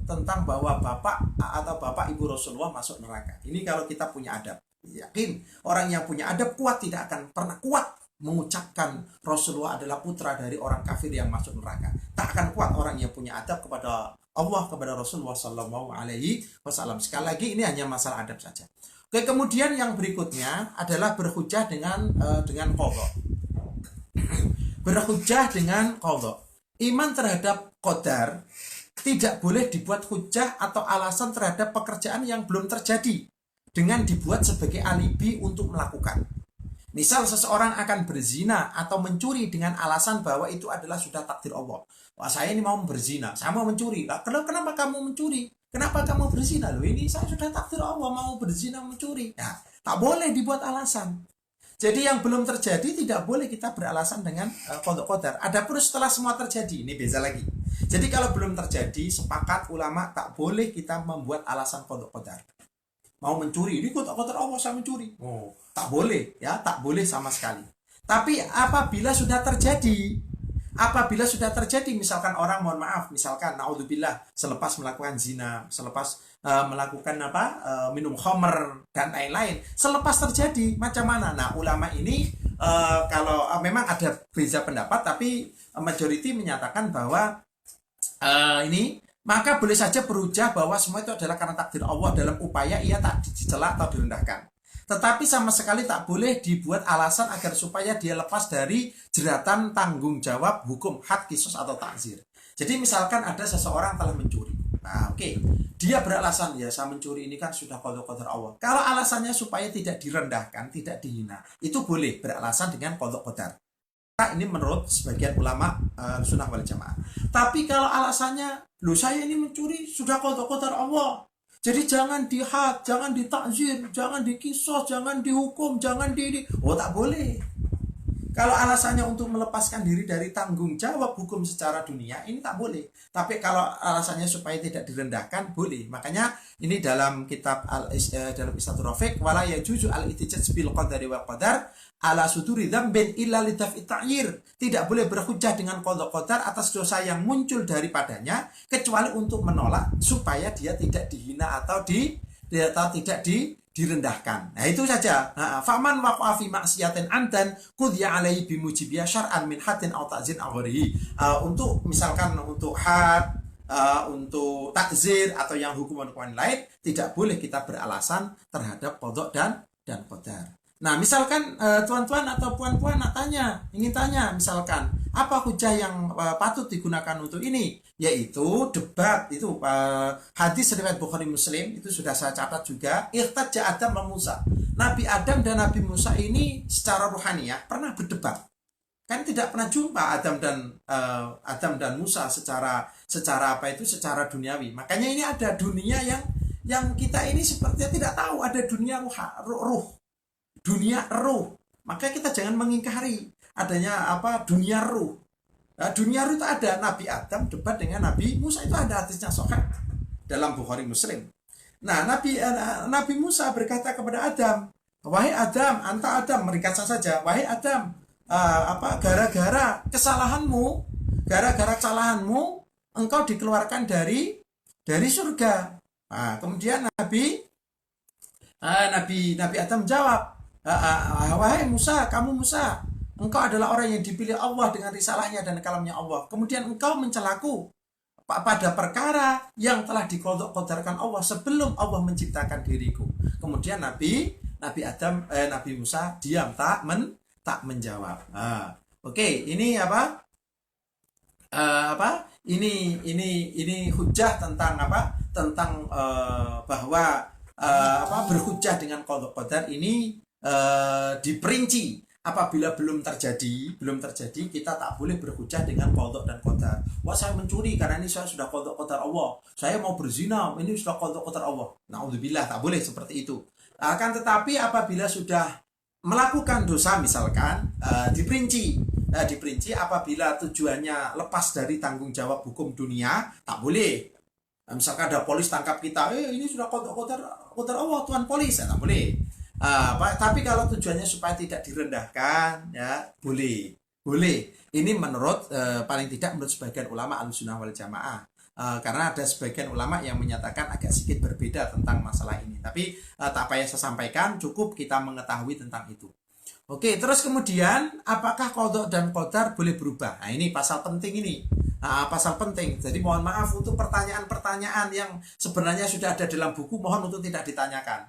tentang bahwa bapak ibu Rasulullah masuk neraka. Ini kalau kita punya adab. Yakin orang yang punya adab kuat tidak akan pernah kuat mengucapkan Rasulullah adalah putra dari orang kafir yang masuk neraka. Tak akan kuat orang yang punya adab kepada Allah, kepada Rasulullah Sallallahu Alaihi Wasallam. Sekali lagi ini hanya masalah adab saja. Oke, kemudian yang berikutnya adalah berhujjah dengan qadha. Berhujjah dengan qadha. Iman terhadap qadar tidak boleh dibuat hujjah atau alasan terhadap pekerjaan yang belum terjadi dengan dibuat sebagai alibi untuk melakukan. Misal seseorang akan berzina atau mencuri dengan alasan bahwa itu adalah sudah takdir Allah. Wah, saya ini mau berzina, saya mau mencuri. Lah, kenapa kamu mencuri? Kenapa kamu berzina? Loh, ini saya sudah takdir Allah mau berzina mencuri. Nah, tak boleh dibuat alasan. Jadi yang belum terjadi tidak boleh kita beralasan dengan qadar. Adapun setelah semua terjadi, ini beza lagi. Jadi kalau belum terjadi, sepakat ulama tak boleh kita membuat alasan qadar. Mau mencuri, ini qadar Allah saya mencuri. Oh, tak boleh ya, tak boleh sama sekali. Tapi apabila sudah terjadi, misalkan orang, mohon maaf, misalkan naudzubillah, selepas melakukan zina, selepas melakukan minum khamr dan lain-lain, selepas terjadi macam mana? Nah, ulama ini kalau memang ada beza pendapat, tapi majority menyatakan bahwa maka boleh saja berhujjah bahwa semua itu adalah karena takdir Allah dalam upaya ia tak dicela atau direndahkan. Tetapi sama sekali tak boleh dibuat alasan agar supaya dia lepas dari jeratan tanggung jawab hukum had, kisos atau takzir. Jadi misalkan ada seseorang telah mencuri. Nah, oke. Dia beralasan, ya saya mencuri ini kan sudah qadar Allah. Kalau alasannya supaya tidak direndahkan, tidak dihina, itu boleh beralasan dengan qadar. Ini menurut sebagian ulama sunnah wal jamaah. Tapi kalau alasannya, loh saya ini mencuri sudah qadar Allah, jadi jangan dihad, jangan ditakzir, jangan dikisos, jangan dihukum, jangan oh tak boleh. Kalau alasannya untuk melepaskan diri dari tanggung jawab hukum secara dunia, ini tak boleh. Tapi kalau alasannya supaya tidak direndahkan, boleh. Makanya ini dalam kitab dalam Istatul Rafiq, wala yajuzu al-ihtijaj bil qadari wal qadar ala suduri dzambin illa lidaf'i ta'yir. Tidak boleh berhujjah dengan qadar atas dosa yang muncul daripadanya kecuali untuk menolak supaya dia tidak dihina atau tidak direndahkan. Nah, itu saja. Faman waqa'a fi maksiatin amdan qudhiya alaihi bimujibiha syar'an min haddin aw ta'zir aw ghairihi. Untuk misalkan untuk had, untuk takzir atau yang hukuman-hukuman lain, tidak boleh kita beralasan terhadap qadha dan qadar. Nah, misalkan tuan-tuan atau puan-puan ingin tanya misalkan apa hujah yang patut digunakan untuk ini, yaitu debat itu hadis riwayat Bukhari Muslim itu sudah saya catat juga. Ihtajja Adam wa Musa. Nabi Adam dan Nabi Musa ini secara ruhaniyah pernah berdebat. Kan tidak pernah jumpa Adam dan Musa secara secara duniawi. Makanya ini ada dunia yang kita ini sepertinya tidak tahu ada dunia dunia ruh. Maka kita jangan mengingkari adanya dunia ruh. Nah, dunia ruh itu ada. Nabi Adam debat dengan Nabi Musa, itu ada hadisnya sahih dalam Bukhari Muslim. Nah, Nabi Musa berkata kepada Adam, wahai Adam, anta Adam, meringkaskan saja, wahai Adam, gara-gara kesalahanmu engkau dikeluarkan dari surga. Nah, kemudian Nabi Adam jawab, wahai Musa, kamu Musa, engkau adalah orang yang dipilih Allah dengan risalahnya dan kalamnya Allah. Kemudian engkau mencelaku. pada perkara yang telah diqadar-qadarkan Allah sebelum Allah menciptakan diriku. Kemudian Nabi Musa diam, tak menjawab. Oke, ini apa? Ini hujah tentang apa? Tentang bahwa berhujah dengan qada qadar ini diperinci. Apabila belum terjadi, kita tak boleh berhujah dengan qada dan qadar. Wah, saya mencuri karena ini saya sudah qada qadar Allah. Saya mau berzina, ini sudah qada qadar Allah. Naudzubillah, tak boleh seperti itu. Akan tetapi apabila sudah melakukan dosa misalkan diperinci apabila tujuannya lepas dari tanggung jawab hukum dunia, tak boleh. Misalkan ada polis tangkap kita, ini sudah qada qadar Allah, Tuhan polis, tak boleh. Tapi kalau tujuannya supaya tidak direndahkan, ya boleh. Ini menurut paling tidak menurut sebagian ulama Ahlussunnah wal Jamaah. Karena ada sebagian ulama yang menyatakan agak sedikit berbeda tentang masalah ini. Tapi tak payah saya sampaikan, cukup kita mengetahui tentang itu. Oke, terus kemudian apakah qada dan qadar boleh berubah? Nah, ini pasal penting ini. Pasal penting. Jadi mohon maaf untuk pertanyaan-pertanyaan yang sebenarnya sudah ada dalam buku, mohon untuk tidak ditanyakan.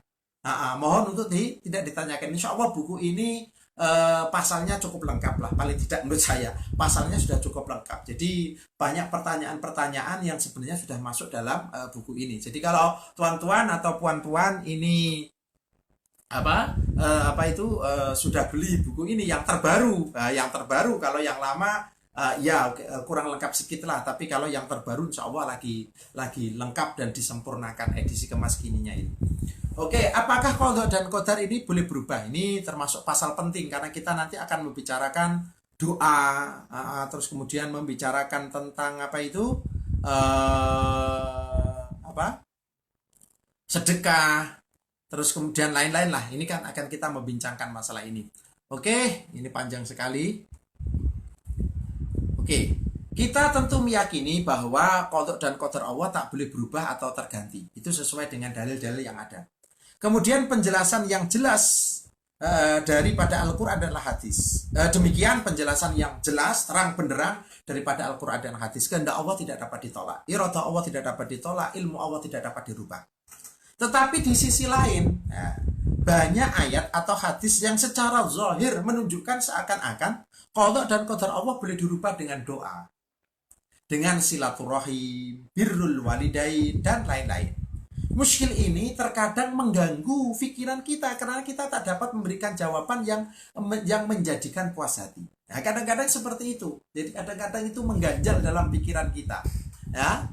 Mohon untuk tidak ditanyakan. Insya Allah buku ini pasalnya cukup lengkap lah, paling tidak menurut saya pasalnya sudah cukup lengkap. Jadi banyak pertanyaan-pertanyaan yang sebenarnya sudah masuk dalam buku ini. Jadi kalau tuan-tuan atau puan-puan ini sudah beli buku ini yang terbaru, kalau yang lama kurang lengkap sedikit lah, tapi kalau yang terbaru insya Allah lagi lengkap dan disempurnakan edisi kemas kininya ini. Oke, apakah qada dan qadar ini boleh berubah? Ini termasuk pasal penting karena kita nanti akan membicarakan doa, terus kemudian membicarakan tentang sedekah, terus kemudian lain-lain lah. Ini kan akan kita membincangkan masalah ini. Oke, ini panjang sekali. Oke, kita tentu meyakini bahwa qada dan qadar Allah tak boleh berubah atau terganti. Itu sesuai dengan dalil-dalil yang ada. Kemudian penjelasan yang jelas daripada Al-Quran dan hadis. Demikian penjelasan yang jelas, terang benderang daripada Al-Quran dan hadis. Kehendak Allah tidak dapat ditolak, iradah Allah tidak dapat ditolak, ilmu Allah tidak dapat dirubah. Tetapi di sisi lain, banyak ayat atau hadis yang secara zahir menunjukkan seakan-akan qada dan qadar Allah boleh dirubah dengan doa, dengan silaturahim, birrul walidain, dan lain-lain. Muskil ini terkadang mengganggu pikiran kita karena kita tak dapat memberikan jawaban yang menjadikan puas hati. Nah, kadang-kadang seperti itu. Jadi kadang-kadang itu mengganjal dalam pikiran kita. Ya,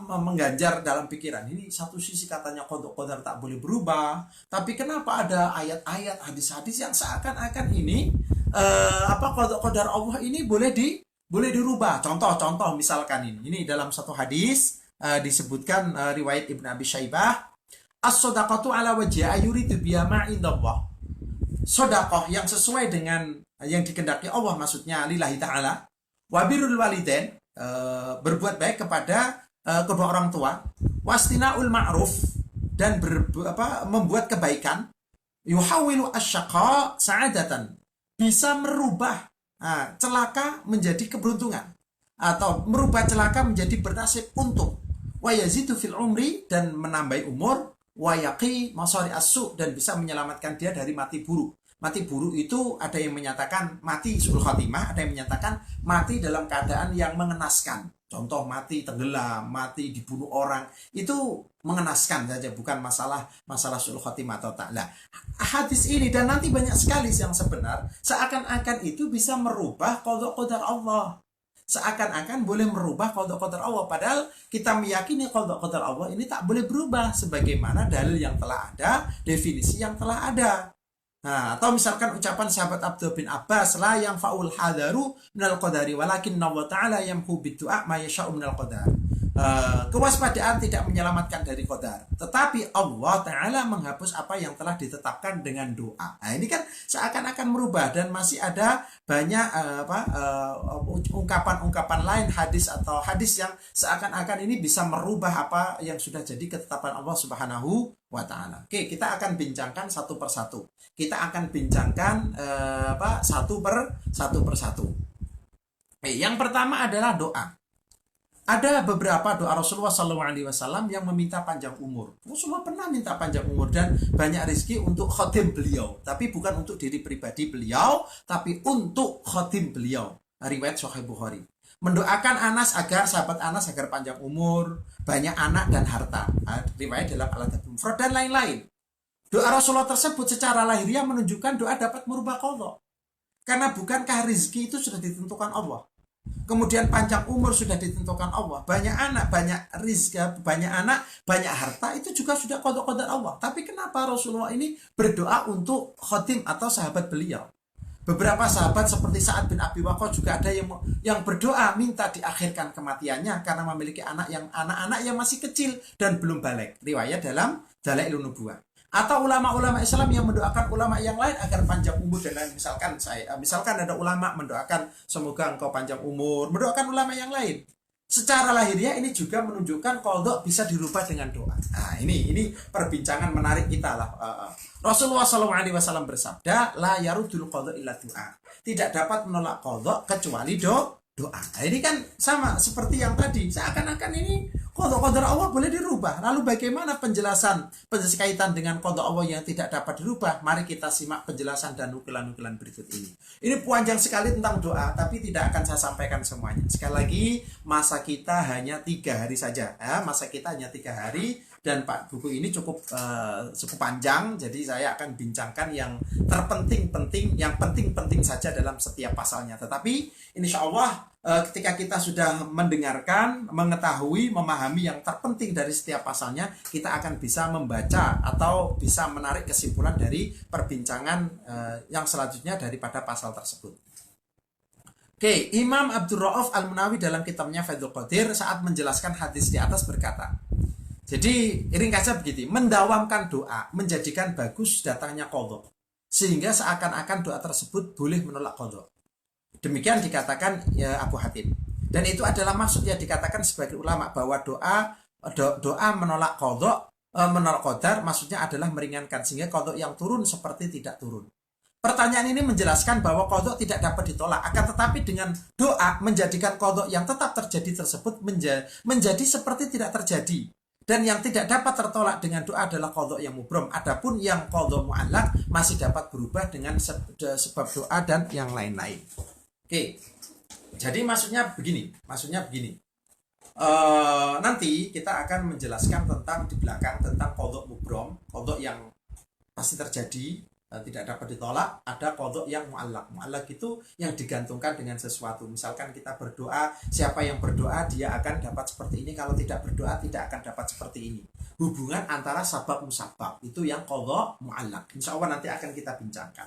mengganjar dalam pikiran. Ini satu sisi katanya qada qadar tak boleh berubah, tapi kenapa ada ayat-ayat hadis-hadis yang seakan-akan ini qada qadar Allah ini boleh dirubah. Contoh misalkan ini dalam satu hadis disebutkan riwayat Ibn Abi Syaibah, as-shadaqatu ala wajhi yuridu biha ma indallah. Sedekah yang sesuai dengan yang dikehendaki Allah, maksudnya lillahi ta'ala. Wa birrul walidain, berbuat baik kepada kedua orang tua. Wastina'ul ma'ruf, dan membuat kebaikan. Yuhawilu asyaqa sa'adatan, bisa merubah celaka menjadi keberuntungan, atau merubah celaka menjadi bernasib untung. Wa yazidu fil umri, dan menambah umur. Wa yaqi masari as-su, dan bisa menyelamatkan dia dari mati buruk. Mati buruk itu ada yang menyatakan mati su'ul khatimah, ada yang menyatakan mati dalam keadaan yang mengenaskan. Contoh mati tenggelam, mati dibunuh orang, itu mengenaskan saja, bukan masalah su'ul khatimah atau tak. Nah, hadis ini dan nanti banyak sekali yang seakan-akan itu bisa merubah qada qadar Allah. Seakan-akan boleh merubah qada qadar Allah, padahal kita meyakini qada qadar Allah ini tak boleh berubah sebagaimana dalil yang telah ada, definisi yang telah ada. Nah, atau misalkan ucapan sahabat Abdullah bin Abbas, la yang faul hadaru minal qadari walakin Allah ta'ala yamhu biddu'a ma yasha'u minal qadar. Kewaspadaan tidak menyelamatkan dari qadar, tetapi Allah Ta'ala menghapus apa yang telah ditetapkan dengan doa. Nah, ini kan seakan-akan merubah, dan masih ada banyak ungkapan-ungkapan lain, hadis atau hadis yang seakan-akan ini bisa merubah apa yang sudah jadi ketetapan Allah Subhanahu wa Ta'ala. Oke, kita akan bincangkan satu persatu. Kita akan bincangkan satu persatu. Yang pertama adalah doa. Ada beberapa doa Rasulullah SAW yang meminta panjang umur. Rasulullah pernah minta panjang umur dan banyak rezeki untuk khotim beliau. Tapi bukan untuk diri pribadi beliau, tapi untuk khotim beliau. Riwayat Sahih Bukhari. Mendoakan Anas agar, sahabat Anas agar panjang umur, banyak anak dan harta. Riwayat dalam Al-Adabul Mufrad dan lain-lain. Doa Rasulullah tersebut secara lahiriah menunjukkan doa dapat merubah qadha. Karena bukankah rezeki itu sudah ditentukan Allah? Kemudian panjang umur sudah ditentukan Allah. Banyak anak, banyak rizki, banyak anak, banyak harta, itu juga sudah qadar Allah. Tapi kenapa Rasulullah ini berdoa untuk khotim atau sahabat beliau? Beberapa sahabat seperti Sa'ad bin Abi Waqqas juga ada yang berdoa minta diakhirkan kematiannya karena memiliki anak-anak yang masih kecil dan belum balik. Riwayat dalam Dalailun Nubuwah. Atau ulama-ulama Islam yang mendoakan ulama yang lain agar panjang umur dan lain. Misalkan ada ulama mendoakan semoga engkau panjang umur, mendoakan ulama yang lain. Secara lahiriah ini juga menunjukkan qadha bisa dirubah dengan doa. Nah, ini perbincangan menarik kita lah. Rasulullah SAW bersabda, la yarudul qadha illa doa. Tidak dapat menolak qadha kecuali doa. Nah, ini kan sama seperti yang tadi. Seakan-akan ini qadar Allah boleh dirubah. Lalu bagaimana penjelasan kaitan dengan qadar Allah yang tidak dapat dirubah? Mari kita simak penjelasan dan nukilan-nukilan berikut ini. Ini panjang sekali tentang doa, tapi tidak akan saya sampaikan semuanya. Sekali lagi, masa kita hanya 3 hari saja. Masa kita hanya 3 hari. Dan Pak, buku ini cukup panjang, jadi saya akan bincangkan yang terpenting-penting, yang penting-penting saja dalam setiap pasalnya. Tetapi insya Allah ketika kita sudah mendengarkan, mengetahui, memahami yang terpenting dari setiap pasalnya, kita akan bisa membaca atau bisa menarik kesimpulan dari perbincangan yang selanjutnya daripada pasal tersebut. Oke, Imam Abdul Rauf Al-Munawi dalam kitabnya Fathul Qadir saat menjelaskan hadis di atas berkata, jadi ringkasnya begini, mendawamkan doa menjadikan bagus datangnya qadha, sehingga seakan-akan doa tersebut boleh menolak qadha. Demikian dikatakan ya Abu Hatim. Dan itu adalah maksud yang dikatakan sebagai ulama bahwa doa menolak qadha, menolak qadar maksudnya adalah meringankan sehingga qadha yang turun seperti tidak turun. Pertanyaan ini menjelaskan bahwa qadha tidak dapat ditolak, akan tetapi dengan doa menjadikan qadha yang tetap terjadi tersebut menjadi seperti tidak terjadi. Dan yang tidak dapat tertolak dengan doa adalah qadha yang mubram. Adapun yang qadha mu'allaq masih dapat berubah dengan sebab doa dan yang lain-lain. Oke. Jadi maksudnya begini. Nanti kita akan menjelaskan tentang di belakang tentang qadha mubram, qadha yang pasti terjadi, tidak dapat ditolak. Ada qadha yang mu'allaq. Mu'allaq itu yang digantungkan dengan sesuatu. Misalkan kita berdoa, siapa yang berdoa dia akan dapat seperti ini, kalau tidak berdoa tidak akan dapat seperti ini. Hubungan antara sabab musabab itu yang qadha mu'allaq. Insya Allah nanti akan kita bincangkan.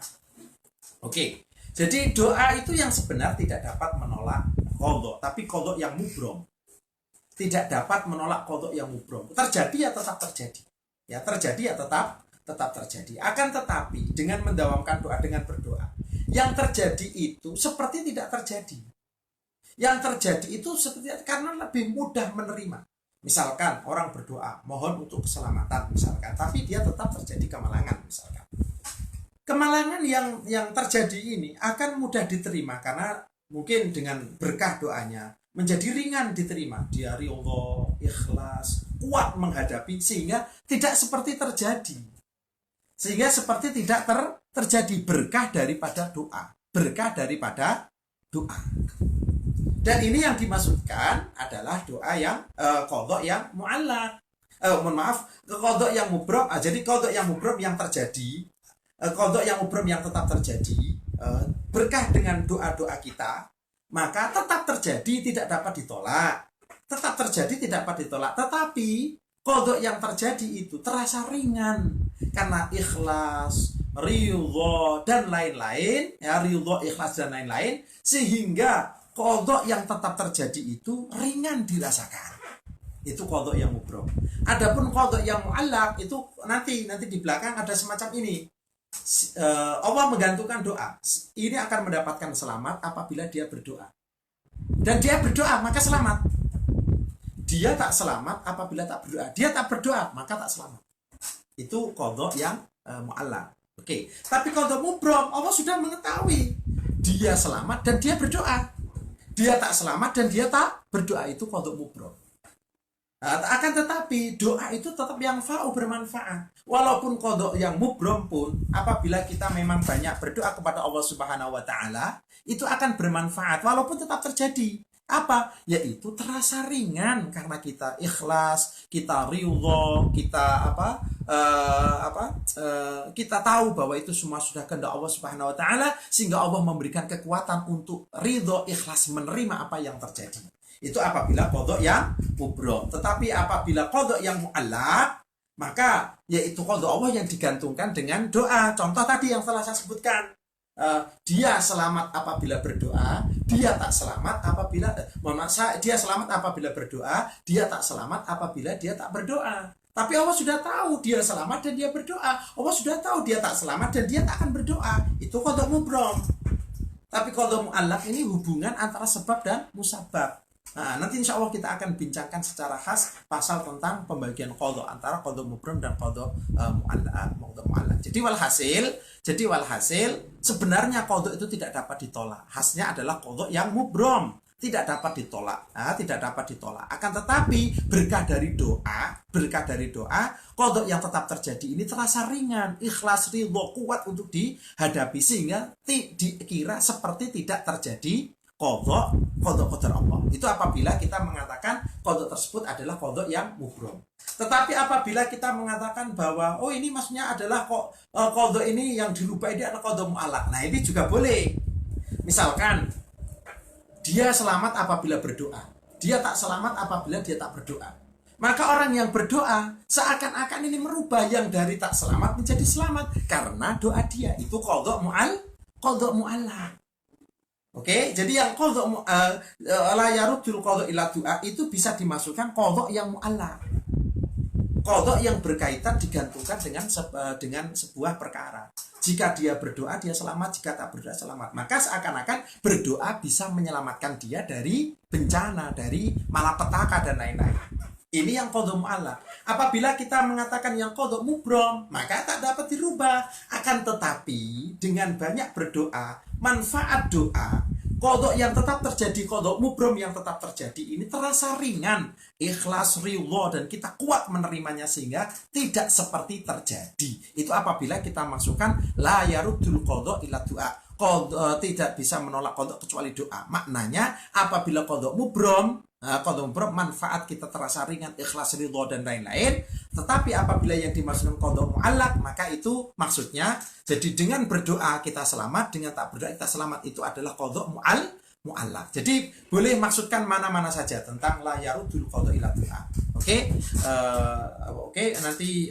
Oke. Jadi doa itu yang sebenar tidak dapat menolak qadha, tapi qadha yang mubram. Tidak dapat menolak qadha yang mubram. Terjadi ya tetap terjadi. Ya, terjadi ya tetap terjadi. Akan tetapi dengan mendawamkan doa, dengan berdoa, yang terjadi itu seperti tidak terjadi. Yang terjadi itu seperti karena lebih mudah menerima. Misalkan orang berdoa mohon untuk keselamatan misalkan, tapi dia tetap terjadi kemalangan misalkan. Kemalangan yang terjadi ini akan mudah diterima karena mungkin dengan berkah doanya menjadi ringan diterima. Dia ridha, ikhlas, kuat menghadapi sehingga tidak seperti terjadi. Sehingga seperti tidak terjadi berkah daripada doa. Berkah daripada doa. Dan ini yang dimaksudkan adalah doa yang qadha yang mu'allaq. Qadha yang mubram. Jadi qadha yang mubram yang terjadi, qadha yang mubram yang tetap terjadi, berkah dengan doa-doa kita, maka tetap terjadi, tidak dapat ditolak. Tetap terjadi, tidak dapat ditolak. Tetapi qadha yang terjadi itu terasa ringan karena ikhlas, ridha dan lain-lain, ya ridha, ikhlas dan lain-lain, sehingga qadha yang tetap terjadi itu ringan dirasakan. Itu qadha yang mubram. Adapun qadha yang mu'allaq itu nanti di belakang ada semacam ini. Allah menggantungkan doa. Ini akan mendapatkan selamat apabila dia berdoa. Dan dia berdoa maka selamat. Dia tak selamat apabila tak berdoa. Dia tak berdoa maka tak selamat. Itu qadha yang mu'allaq. Oke. Tapi qadha mubram Allah sudah mengetahui dia selamat dan dia berdoa. dia tak selamat dan dia tak berdoa, itu qadha mubrom. Nah, akan tetapi doa itu tetap yang fa'u, bermanfaat. Walaupun qadha yang mubrom pun, apabila kita memang banyak berdoa kepada Allah Subhanahu wa taala, itu akan bermanfaat walaupun tetap terjadi. Apa? Yaitu terasa ringan karena kita ikhlas, kita ridho, kita kita tahu bahwa itu semua sudah kehendak Allah Subhanahu wa taala, sehingga Allah memberikan kekuatan untuk ridho, ikhlas menerima apa yang terjadi. Itu apabila qadha yang mubrom. Tetapi apabila qadha yang mu'allaq, maka yaitu qadha Allah yang digantungkan dengan doa. Contoh tadi yang telah saya sebutkan. Dia selamat apabila berdoa, dia tak selamat apabila dia selamat apabila berdoa, dia tak selamat apabila dia tak berdoa. Tapi Allah sudah tahu dia selamat dan dia berdoa. Allah sudah tahu dia tak selamat dan dia tak akan berdoa. Itu qadha mubrom. Tapi qadha mu'allaq ini hubungan antara sebab dan musabab. Nah, nanti insya Allah kita akan bincangkan secara khas pasal tentang pembagian qadha antara qadha mubrom dan qadha mu'allaq. Jadi walhasil sebenarnya qadha itu tidak dapat ditolak. Khasnya adalah qadha yang mubrom, tidak dapat ditolak. Tidak dapat ditolak. Akan tetapi berkah dari doa, qadha yang tetap terjadi ini terasa ringan, ikhlas, ridho, kuat untuk dihadapi, sehingga dikira seperti tidak terjadi qadha qadar Allah. Itu apabila kita mengatakan qadha tersebut adalah qadha yang mubrom. Tetapi apabila kita mengatakan bahwa ini maksudnya adalah qadha ini yang dirubah ini adalah qadha mu'allaq. Nah, ini juga boleh. Misalkan dia selamat apabila berdoa, dia tak selamat apabila dia tak berdoa. Maka orang yang berdoa seakan-akan ini merubah yang dari tak selamat menjadi selamat karena doa dia. Itu qadha mu'allaq. Oke, jadi yang qadha la yaruddul qadha ila du'a itu bisa dimasukkan qadha yang mu'allaq. Qadha yang berkaitan digantungkan dengan sebuah perkara. Jika dia berdoa dia selamat, jika tak berdoa selamat. Maka seakan-akan berdoa bisa menyelamatkan dia dari bencana, dari malapetaka dan lain-lain. Ini yang qadha mu'allaq. Apabila kita mengatakan yang qadha mubrom, maka tak dapat dirubah. Akan tetapi dengan banyak berdoa, manfaat doa, qadha yang tetap terjadi, qadha mubrom yang tetap terjadi ini terasa ringan, ikhlas, ridho, dan kita kuat menerimanya sehingga tidak seperti terjadi. Itu apabila kita masukkan la yaruddul qadha ila du'a. Qadha tidak bisa menolak qadha kecuali doa. Maknanya apabila qadha mubrom, manfaat kita terasa ringan, ikhlas, ridho, dan lain-lain. Tetapi apabila yang dimaksudkan qadha mu'allaq, maka itu maksudnya jadi dengan berdoa kita selamat, dengan tak berdoa kita selamat, itu adalah qadha mu'allaq. Jadi boleh maksudkan mana-mana saja tentang la yaruddul qadha ila du'a. Oke, nanti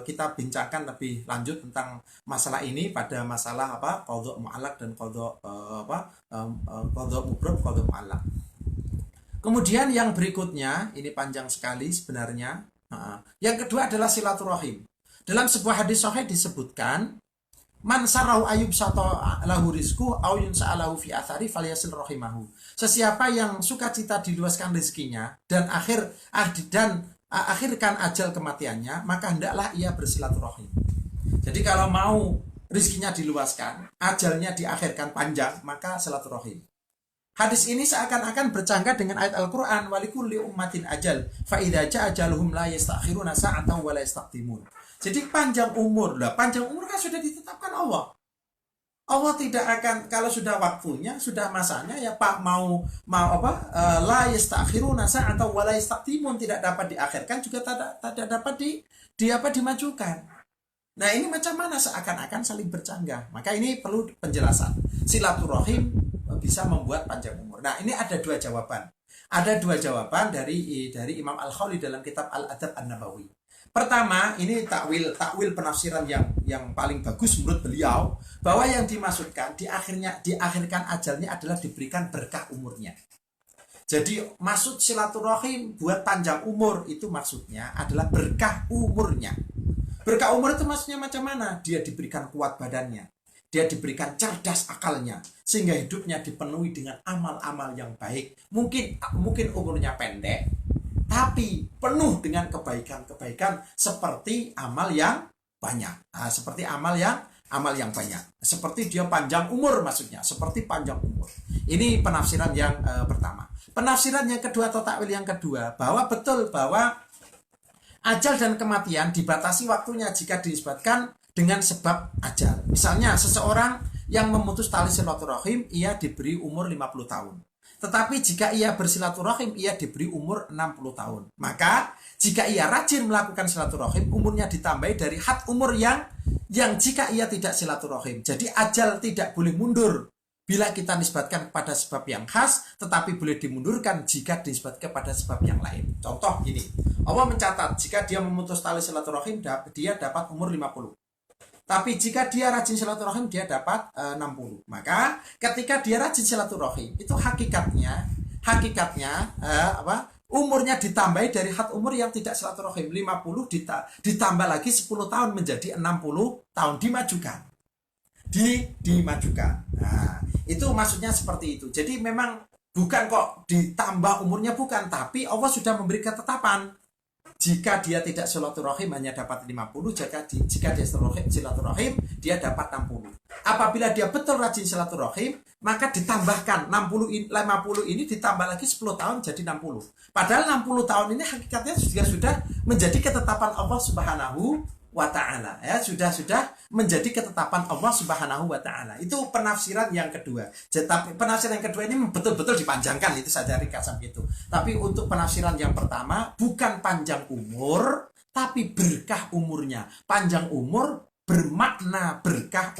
kita bincangkan lebih lanjut tentang masalah ini pada masalah qadha mu'allaq dan qadha mubrom, qadha mu'allaq. Kemudian yang berikutnya, ini panjang sekali sebenarnya. Yang kedua adalah silaturahim. Dalam sebuah hadis sahih disebutkan, man sarahu ayub sato lahu rizku au yunsa'alahu fi athari falyasil rahimahu. Sesiapa yang sukacita diluaskan rezekinya dan akhirkan ajal kematiannya, maka hendaklah ia bersilaturahim. Jadi kalau mau rezekinya diluaskan, ajalnya diakhirkan panjang, maka silaturahim. Hadis ini seakan-akan bercanggah dengan ayat Al-Quran, walikulli ummatin ajal, fa idza ja'a ajaluhum la yastakhiruna sa'atan wa la yastaqdimun. Jadi panjang umur kan sudah ditetapkan Allah. Allah tidak akan, kalau sudah waktunya, sudah masanya, ya Pak mau la yastakhiruna sa'atan wa la yastaqdimun, tidak dapat diakhirkan juga tidak dapat dimajukan. Nah, ini macam mana seakan-akan saling bercanggah. Maka ini perlu penjelasan. Silaturahim bisa membuat panjang umur. Nah, ini ada dua jawaban. Ada dua jawaban dari Imam Al-Khawli dalam kitab Al-Adab An-Nabawi. Pertama, ini takwil penafsiran yang paling bagus menurut beliau, bahwa yang dimaksudkan diakhirkan ajalnya adalah diberikan berkah umurnya. Jadi maksud silaturahim buat panjang umur itu maksudnya adalah berkah umurnya. Berkah umur itu maksudnya macam mana? Dia diberikan kuat badannya, dia diberikan cerdas akalnya, sehingga hidupnya dipenuhi dengan amal-amal yang baik. Mungkin umurnya pendek, tapi penuh dengan kebaikan-kebaikan seperti amal yang banyak. Seperti amal yang amal yang banyak. Seperti dia panjang umur maksudnya, seperti panjang umur. Ini penafsiran yang pertama. Penafsiran yang kedua atau takwil yang kedua, bahwa betul bahwa ajal dan kematian dibatasi waktunya jika disebutkan dengan sebab ajal. Misalnya seseorang yang memutus tali silaturahim, ia diberi umur 50 tahun. Tetapi jika ia bersilaturahim, ia diberi umur 60 tahun. Maka jika ia rajin melakukan silaturahim, umurnya ditambahi dari had umur yang jika ia tidak silaturahim. Jadi ajal tidak boleh mundur bila kita nisbatkan kepada sebab yang khas, tetapi boleh dimundurkan jika disebutkan kepada sebab yang lain. Contoh gini, Allah mencatat jika dia memutus tali silaturahim, dia dapat umur 50. Tapi jika dia rajin silaturahim, dia dapat 60. Maka ketika dia rajin silaturahim, itu hakikatnya umurnya ditambahi dari had umur yang tidak silaturahim. 50 ditambah lagi 10 tahun menjadi 60 tahun, dimajukan. Nah, itu maksudnya seperti itu. Jadi memang bukan kok ditambah umurnya, bukan, tapi Allah sudah memberi ketetapan. Jika dia tidak silaturahim hanya dapat 50, jika dia silaturahim dia dapat 60. Apabila dia betul rajin silaturahim, maka ditambahkan 50 ini ditambah lagi 10 tahun jadi 60. Padahal 60 tahun ini hakikatnya sudah menjadi ketetapan Allah Subhanahu wa ta'ala, ya, sudah menjadi ketetapan Allah Subhanahu wa ta'ala. Itu penafsiran yang kedua. Tapi penafsiran yang kedua ini betul-betul dipanjangkan, itu saja ringkasan gitu. Tapi untuk penafsiran yang pertama, bukan panjang umur, tapi berkah umurnya. Panjang umur bermakna berkah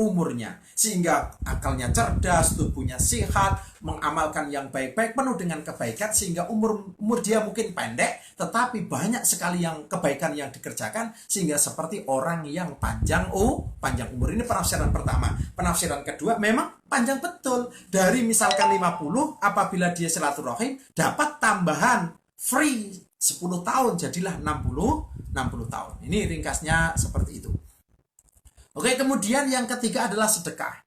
umurnya, sehingga akalnya cerdas, tubuhnya sehat, mengamalkan yang baik-baik, penuh dengan kebaikan, sehingga umur dia mungkin pendek, tetapi banyak sekali yang kebaikan yang dikerjakan, sehingga seperti orang yang panjang umur. Ini penafsiran pertama. Penafsiran kedua, memang panjang betul. Dari misalkan 50, apabila dia silaturahim, dapat tambahan free 10 tahun, jadilah 60 tahun. Ini ringkasnya seperti itu. Oke, kemudian yang ketiga adalah sedekah.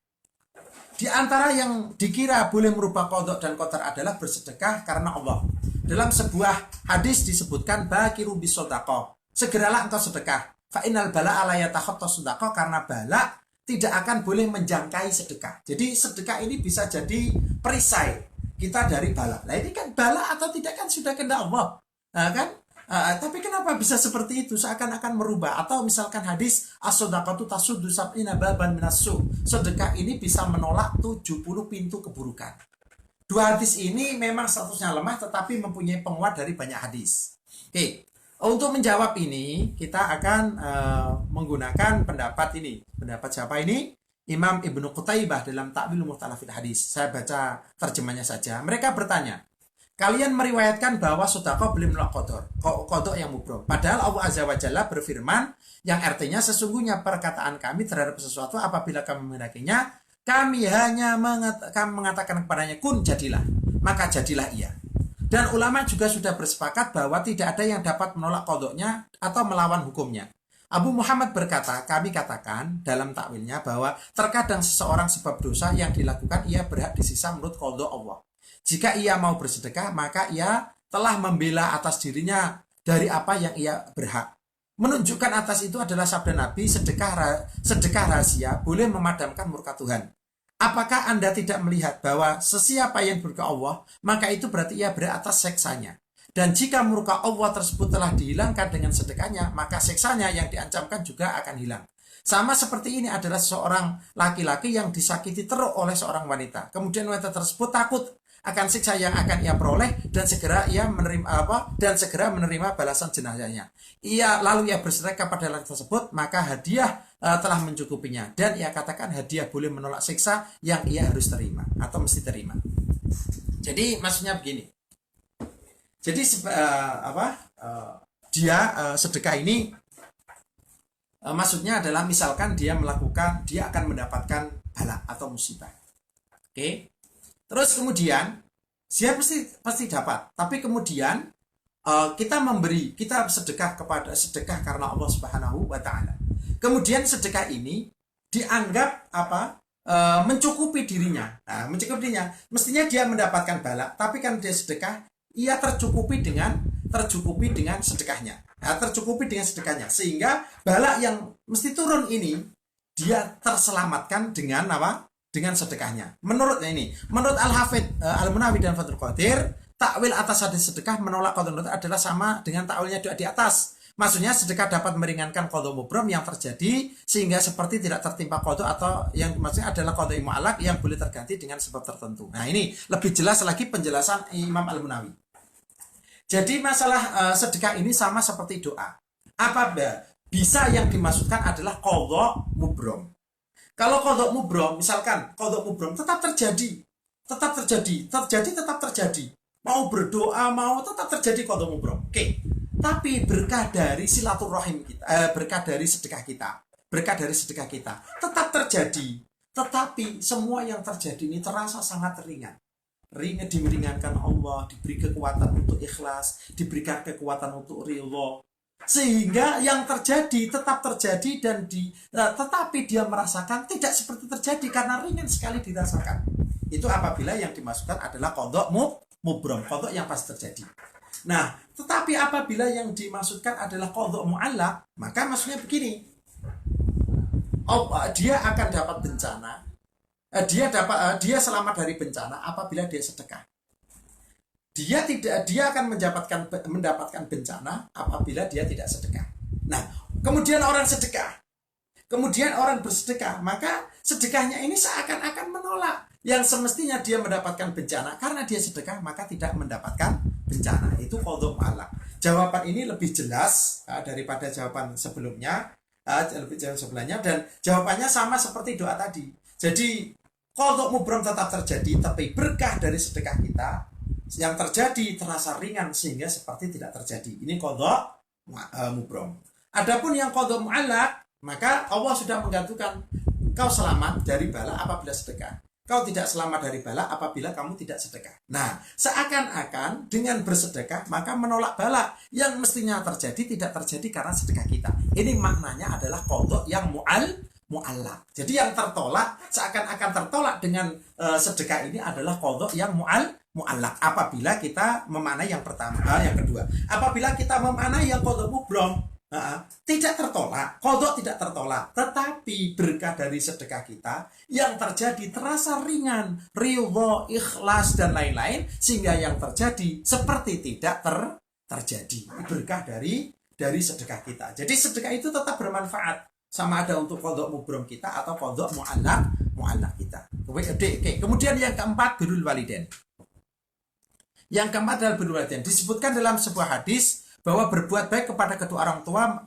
Di antara yang dikira boleh merubah qadha dan qadar adalah bersedekah karena Allah. Dalam sebuah hadis disebutkan bakiru bisadaqah. Segeralah engkau sedekah. Fa innal bala'a la yatakhatta sadaqah, karena bala tidak akan boleh menjangkai sedekah. Jadi sedekah ini bisa jadi perisai kita dari bala. Nah, ini kan bala atau tidak kan sudah kehendak Allah. Nah, kan? Tapi kenapa bisa seperti itu, seakan-akan merubah? Atau misalkan hadis as-shadaqatu tasuddu sab'ina baban minassu, sedekah ini bisa menolak 70 pintu keburukan. Dua hadis ini memang statusnya lemah, tetapi mempunyai penguat dari banyak hadis. Oke, untuk menjawab ini kita akan menggunakan pendapat ini. Pendapat siapa ini? Imam Ibnu Qutaibah dalam Ta'wil Mukhtalafil Hadis. Saya baca terjemahnya saja. Mereka bertanya, kalian meriwayatkan bahwa sedekah boleh menolak qadha yang mubrom. Padahal Allah Azza wa Jalla berfirman yang artinya sesungguhnya perkataan kami terhadap sesuatu apabila kami menghendakinya, kami hanya mengatakan kepadanya kun, jadilah, maka jadilah ia. Dan ulama juga sudah bersepakat bahwa tidak ada yang dapat menolak qadhanya atau melawan hukumnya. Abu Muhammad berkata, kami katakan dalam takwilnya bahwa terkadang seseorang sebab dosa yang dilakukan ia berhak disisa menurut qadha Allah. Jika ia mau bersedekah, maka ia telah membela atas dirinya dari apa yang ia berhak. Menunjukkan atas itu adalah sabda Nabi, sedekah rahasia boleh memadamkan murka Tuhan. Apakah Anda tidak melihat bahwa sesiapa yang berkah Allah, maka itu berarti ia berhak atas seksanya. Dan jika murka Allah tersebut telah dihilangkan dengan sedekahnya, maka seksanya yang diancamkan juga akan hilang. Sama seperti ini adalah seorang laki-laki yang disakiti teruk oleh seorang wanita. Kemudian wanita tersebut takut akan siksa yang akan ia peroleh dan segera menerima balasan jenazahnya. Lalu ia bersedekah pada laki tersebut, maka hadiah telah mencukupinya, dan ia katakan hadiah boleh menolak siksa yang ia harus terima atau mesti terima. Jadi maksudnya begini. Jadi sedekah ini maksudnya adalah misalkan dia akan mendapatkan bala atau musibah. Oke. Terus kemudian dia pasti dapat. Tapi kemudian kita sedekah karena Allah Subhanahu wa taala. Kemudian sedekah ini dianggap mencukupi dirinya. Nah, mencukupi dirinya. Mestinya dia mendapatkan bala, tapi kan dia sedekah, ia tercukupi dengan sedekahnya. Nah, tercukupi dengan sedekahnya, sehingga bala yang mesti turun ini dia terselamatkan dengan apa? Dengan sedekahnya. Menurut Al-Hafidz Al-Munawi dan Fathul Qadir, takwil atas hadis sedekah menolak qadha mubrom adalah sama dengan takwilnya di atas. Maksudnya sedekah dapat meringankan qadha mubrom yang terjadi sehingga seperti tidak tertimpa qadha, atau yang maksudnya adalah qadha mu'allaq yang boleh terganti dengan sebab tertentu. Nah, ini lebih jelas lagi penjelasan Imam Al-Munawi. Jadi masalah sedekah ini sama seperti doa. Apa bisa yang dimaksudkan adalah qadha mubrom. Kalau qadha mubrom, misalkan qadha mubrom tetap terjadi, tetap terjadi. Mau berdoa, mau tetap terjadi qadha mubrom. Oke. Tapi berkah dari silaturahim kita, berkah dari sedekah kita, tetap terjadi. Tetapi semua yang terjadi ini terasa sangat ringan. Dimeringankan Allah, diberi kekuatan untuk ikhlas, diberikan kekuatan untuk ridho. Sehingga yang terjadi tetap terjadi dan tetapi dia merasakan tidak seperti terjadi karena ringan sekali dirasakan. Itu apabila yang dimasukkan adalah qadha mubrom, qadha yang pasti terjadi. Nah, tetapi apabila yang dimaksudkan adalah qadha mu'allaq, maka maksudnya begini. Dia akan dapat bencana. Dia selamat dari bencana apabila dia sedekah. Dia akan mendapatkan bencana apabila dia tidak sedekah. Nah, kemudian orang bersedekah, maka sedekahnya ini seakan-akan menolak yang semestinya dia mendapatkan bencana. Karena dia sedekah maka tidak mendapatkan bencana. Itu qadha mu'allaq. Jawaban ini lebih jelas daripada jawaban sebelumnya, dan jawabannya sama seperti doa tadi. Jadi qadha mubrom tetap terjadi, tapi berkah dari sedekah kita yang terjadi terasa ringan sehingga seperti tidak terjadi. Ini qadha mubrom. Adapun yang qadha mu'allaq, maka Allah sudah menggantungkan kau selamat dari bala apabila sedekah. Kau tidak selamat dari bala apabila kamu tidak sedekah. Nah, seakan-akan dengan bersedekah maka menolak bala yang mestinya terjadi tidak terjadi karena sedekah kita. Ini maknanya adalah qadha yang mu'allaq. Jadi yang tertolak seakan-akan tertolak dengan sedekah ini adalah qadha yang mu'allaq. Apabila kita memaknai yang pertama, yang kedua. Apabila kita memaknai yang qadha mubrom, tidak tertolak, qadha tidak tertolak, tetapi berkah dari sedekah kita yang terjadi terasa ringan, ridho, ikhlas dan lain-lain, sehingga yang terjadi seperti tidak terjadi. Berkah dari sedekah kita. Jadi sedekah itu tetap bermanfaat, sama ada untuk qadha mubrom kita atau qadha mu'allaq kita. Oke. Kemudian yang keempat, birrul walidain. Yang keempat adalah birrul walidain. Disebutkan dalam sebuah hadis bahwa berbuat baik kepada kedua orang tua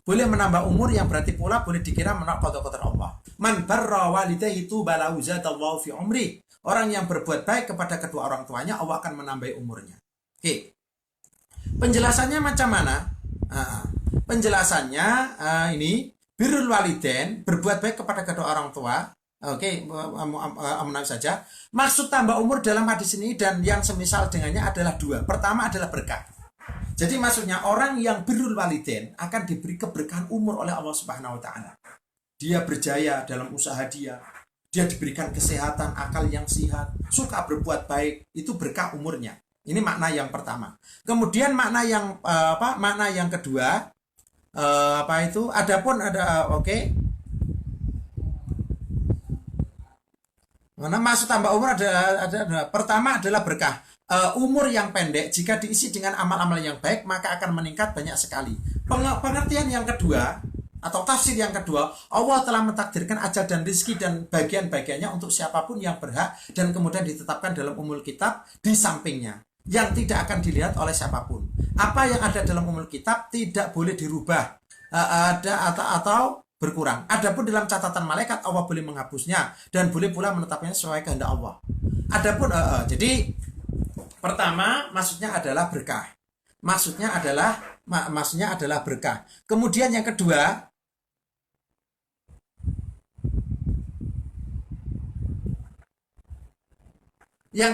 boleh menambah umur, yang berarti pula boleh dikira menolak qadar Allah. Man barra walidayhi balahu zadallahu fi umri. Orang yang berbuat baik kepada kedua orang tuanya, Allah akan menambah umurnya. Oke. Penjelasannya macam mana? Penjelasannya ini birrul walidain, berbuat baik kepada kedua orang tua. Oke, menang saja. Maksud tambah umur dalam hadis ini dan yang semisal dengannya adalah dua. Pertama adalah berkah. Jadi maksudnya orang yang birrul walidain akan diberi keberkahan umur oleh Allah Subhanahu wa taala. Dia berjaya dalam usaha dia diberikan kesehatan, akal yang sehat, suka berbuat baik, itu berkah umurnya. Ini makna yang pertama. Kemudian makna yang kedua, adapun ada Mana maksud tambah umur ada pertama adalah berkah. Umur yang pendek jika diisi dengan amal-amal yang baik maka akan meningkat banyak sekali. Pengertian yang kedua atau tafsir yang kedua, Allah telah mentakdirkan ajal dan rizki dan bagian-bagiannya untuk siapapun yang berhak dan kemudian ditetapkan dalam umul kitab di sampingnya yang tidak akan dilihat oleh siapapun. Apa yang ada dalam umul kitab tidak boleh dirubah atau berkurang. Adapun dalam catatan malaikat Allah boleh menghapusnya dan boleh pula menetapkannya sesuai kehendak Allah. Adapun jadi pertama maksudnya adalah berkah. Maksudnya adalah berkah. Kemudian yang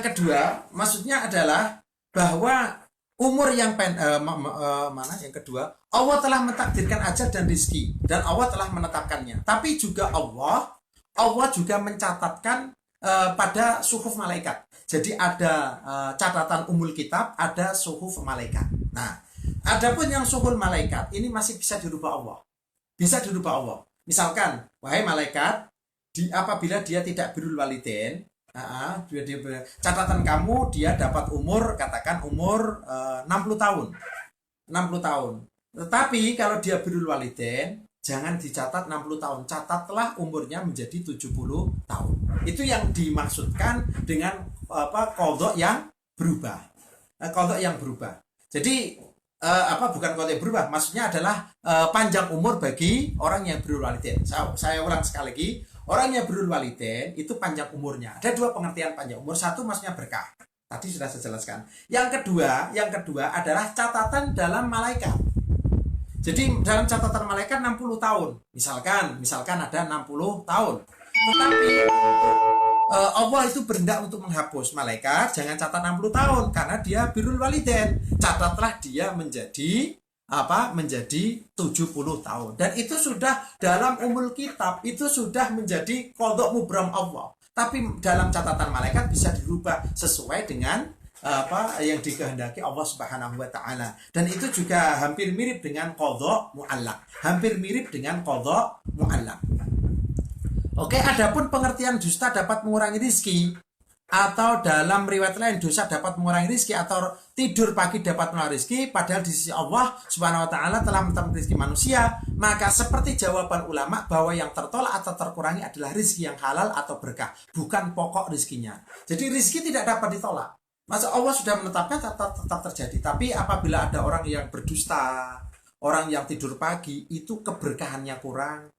kedua maksudnya adalah bahwa umur yang yang kedua, Allah telah mentakdirkan ajal dan rizki dan Allah telah menetapkannya. Tapi juga Allah juga mencatatkan pada suhuf malaikat. Jadi ada catatan umul kitab, ada suhuf malaikat. Nah, adapun yang suhuf malaikat ini masih bisa dirubah Allah. Bisa dirubah Allah. Misalkan wahai malaikat, apabila dia tidak birrul walidain, catatan kamu dia dapat umur, katakan umur 60 tahun. 60 tahun. Tetapi kalau dia birrul walidain, jangan dicatat 60 tahun, catatlah umurnya menjadi 70 tahun. Itu yang dimaksudkan dengan qadha yang berubah. Qadha yang berubah. Jadi bukan qadha yang berubah, maksudnya adalah panjang umur bagi orang yang birrul walidain. Saya ulang sekali lagi, orang yang birrul walidain itu panjang umurnya. Ada dua pengertian panjang umur. Satu maksudnya berkah. Tadi sudah saya jelaskan. Yang kedua adalah catatan dalam malaikat. Jadi dalam catatan malaikat 60 tahun. Misalkan ada 60 tahun. Tetapi Allah itu berhendak untuk menghapus malaikat, jangan catat 60 tahun karena dia birrul walidain. Catatlah dia menjadi 70 tahun. Dan itu sudah dalam umul kitab, itu sudah menjadi qadha mubram Allah. Tapi dalam catatan malaikat bisa dirubah sesuai dengan yang dikehendaki Allah Subhanahu wa taala. Dan itu juga hampir mirip dengan qadha muallaq. Oke, adapun pengertian dusta dapat mengurangi rizki, atau dalam riwayat lain dosa dapat mengurangi rizki, atau tidur pagi dapat mengurangi rizki, padahal di sisi Allah Subhanahu wa taala telah menentukan rizki manusia, maka seperti jawaban ulama bahwa yang tertolak atau terkurangi adalah rizki yang halal atau berkah, bukan pokok rizkinya. Jadi rizki tidak dapat ditolak. Masa Allah sudah menetapkan tetap terjadi. Tapi apabila ada orang yang berdusta, orang yang tidur pagi, itu keberkahannya kurang,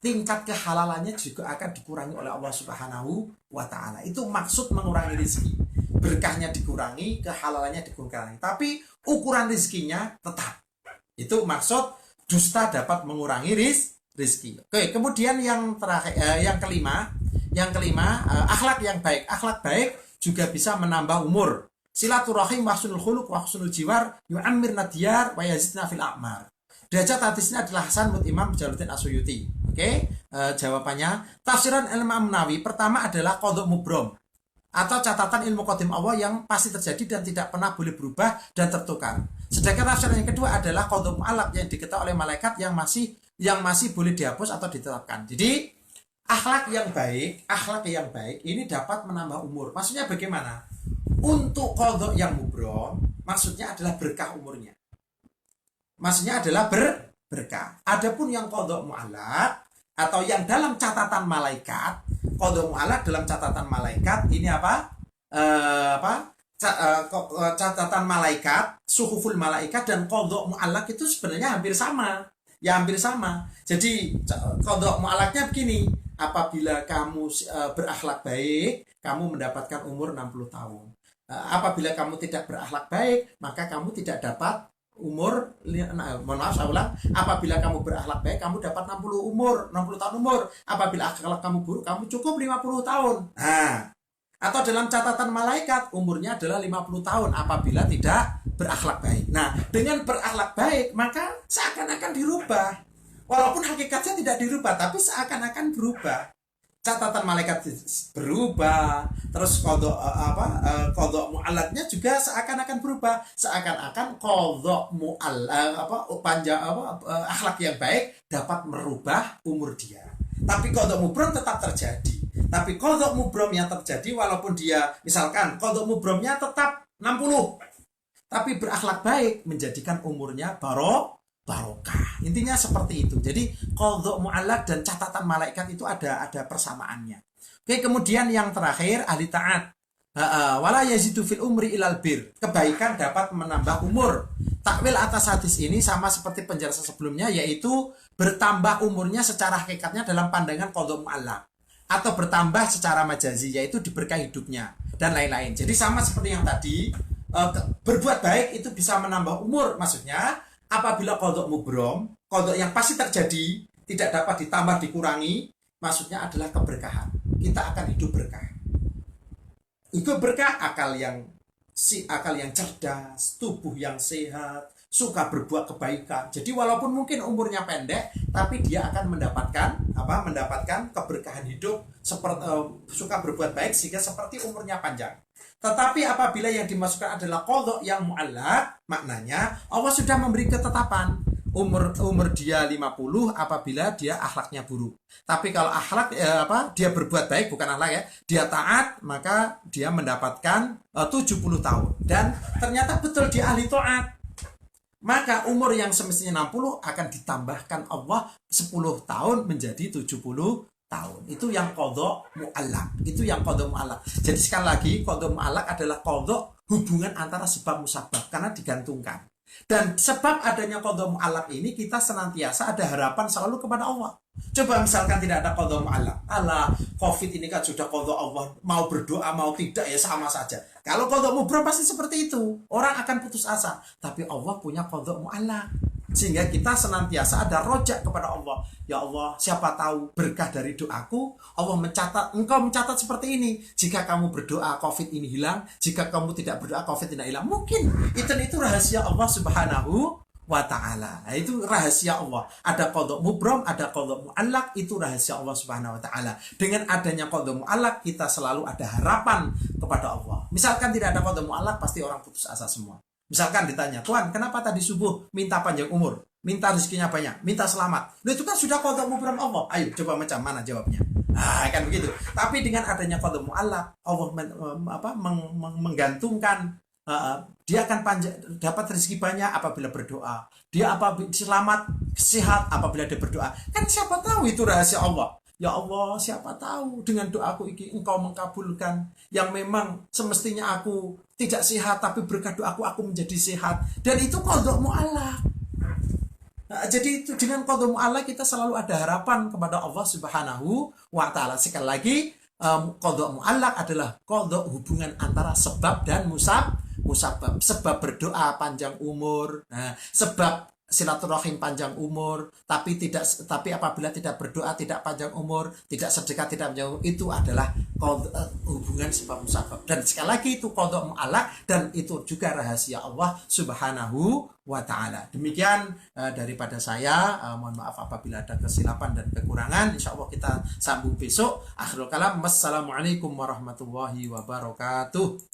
tingkat kehalalannya juga akan dikurangi oleh Allah Subhanahu wa taala. Itu maksud mengurangi rezeki. Berkahnya dikurangi, kehalalannya dikurangi. Tapi ukuran rezekinya tetap. Itu maksud dusta dapat mengurangi rezeki. Oke, kemudian yang terakhir, yang kelima, akhlak yang baik. Akhlak baik juga bisa menambah umur. Silaturahim wa husnul khuluq wa husnul jiwar yu'ammirna diyar wa yazidna fil a'mar. Derajat hadisnya adalah Hasan menurut Imam Jalaluddin Asyuyuti. Oke, jawabannya tafsiran Imam Nawawi pertama adalah qadha mubram atau catatan ilmu qadim Allah yang pasti terjadi dan tidak pernah boleh berubah dan tertukar. Sedangkan tafsiran yang kedua adalah qadha mu'allaq yang diketahui oleh malaikat yang masih boleh dihapus atau ditetapkan. Jadi akhlak yang baik ini dapat menambah umur. Maksudnya bagaimana? Untuk qadha yang mubram maksudnya adalah berkah umurnya. Maksudnya adalah berkah. Adapun yang qadha mu'allaq atau yang dalam catatan malaikat, qadha mu'allaq dalam catatan malaikat ini catatan malaikat, suhuful malaikat dan qadha mu'allaq itu sebenarnya hampir sama. Ya hampir sama. Jadi qadha mu'allaqnya begini, apabila kamu berakhlak baik, kamu mendapatkan umur 60 tahun. Apabila kamu tidak berakhlak baik, maka kamu tidak dapat umur, apabila kamu berakhlak baik kamu dapat 60 tahun umur. Apabila akhlak kamu buruk kamu cukup 50 tahun. Atau dalam catatan malaikat umurnya adalah 50 tahun apabila tidak berakhlak baik. Nah, dengan berakhlak baik maka seakan-akan dirubah. Walaupun hakikatnya tidak dirubah tapi seakan-akan berubah. Catatan malaikat berubah, terus qadha mu'allaqnya juga seakan-akan berubah, seakan-akan qadha akhlak yang baik dapat merubah umur dia. Tapi qadha mubram tetap terjadi. Tapi qadha mubram yang terjadi walaupun dia misalkan qadha mubramnya tetap 60, tapi berakhlak baik menjadikan umurnya barokah. Intinya seperti itu. Jadi qadha mu'allaq dan catatan malaikat itu ada persamaannya. Oke, kemudian yang terakhir ahli taat. Wala yazidu fil umri ilal bir. Kebaikan dapat menambah umur. Takwil atas hadis ini sama seperti penjelasan sebelumnya, yaitu bertambah umurnya secara hakikatnya dalam pandangan qadha mu'allaq, atau bertambah secara majazi yaitu diberkahi hidupnya dan lain-lain. Jadi sama seperti yang tadi, berbuat baik itu bisa menambah umur. Maksudnya apabila qadha mubram, qadha yang pasti terjadi, tidak dapat ditambah dikurangi, maksudnya adalah keberkahan. Kita akan hidup berkah. Hidup berkah, akal yang cerdas, tubuh yang sehat, suka berbuat kebaikan. Jadi walaupun mungkin umurnya pendek, tapi dia akan mendapatkan keberkahan hidup, seperti suka berbuat baik sehingga seperti umurnya panjang. Tetapi apabila yang dimasukkan adalah qadha yang mu'allaq, maknanya Allah sudah memberi ketetapan. umur dia 50 apabila dia akhlaknya buruk. Tapi kalau akhlak dia berbuat baik, bukan akhlak ya, dia taat, maka dia mendapatkan 70 tahun. Dan ternyata betul dia ahli taat. Maka umur yang semestinya 60 akan ditambahkan Allah 10 tahun menjadi 70 tahun. Itu yang qadha mu'allaq. Itu yang qadha mu'allaq. Jadi sekali lagi, qadha mu'allaq adalah qadha hubungan antara sebab musabab karena digantungkan. Dan sebab adanya qadha mu'allaq ini kita senantiasa ada harapan selalu kepada Allah. Coba misalkan tidak ada qadha mu'allaq, Allah Covid ini kan sudah qadha Allah, mau berdoa mau tidak ya sama saja. Kalau qadha mubram pasti seperti itu, orang akan putus asa. Tapi Allah punya qadha mu'allaq, sehingga kita senantiasa ada rojak kepada Allah. Ya Allah, siapa tahu berkah dari doaku, Allah mencatat, engkau mencatat seperti ini. Jika kamu berdoa Covid ini hilang, jika kamu tidak berdoa Covid tidak hilang. Mungkin itu rahasia Allah Subhanahu wa ta'ala. Nah, itu rahasia Allah. Ada qadha mubram, ada qadha mu'allaq, itu rahasia Allah Subhanahu wa ta'ala. Dengan adanya qadha mu'allaq, kita selalu ada harapan kepada Allah. Misalkan tidak ada qadha mu'allaq, pasti orang putus asa semua. Misalkan ditanya, Tuhan, kenapa tadi subuh minta panjang umur, minta rezekinya banyak, minta selamat? Nah, itu kan sudah qadha mubram Allah. Ayo, coba macam mana jawabnya? Nah, kan begitu. Tapi dengan adanya qadha mu'allaq, Allah menggantungkan, dia akan dapat rezeki banyak apabila berdoa. Dia apabila selamat, sehat apabila dia berdoa. Kan siapa tahu itu rahasia Allah. Ya Allah, siapa tahu dengan doaku ini engkau mengkabulkan. Yang memang semestinya aku tidak sehat, tapi berkat doaku aku menjadi sehat. Dan itu qadha mu'allaq. Nah, jadi itu dengan qadha mu'allaq kita selalu ada harapan kepada Allah Subhanahu wa ta'ala. Sekali lagi, qadha mu'allaq adalah qadha hubungan antara sebab dan musabab. Sebab berdoa panjang umur, sebab silaturahim panjang umur, tapi apabila tidak berdoa tidak panjang umur, tidak sedekah tidak panjang umur, itu adalah hubungan sebab musabab. Dan sekali lagi itu qadha mu'allaq, dan itu juga rahasia Allah Subhanahu wa ta'ala. Demikian daripada saya, mohon maaf apabila ada kesilapan dan kekurangan. Insya Allah kita sambung besok. Akhirul kalam, wassalamualaikum warahmatullahi wabarakatuh.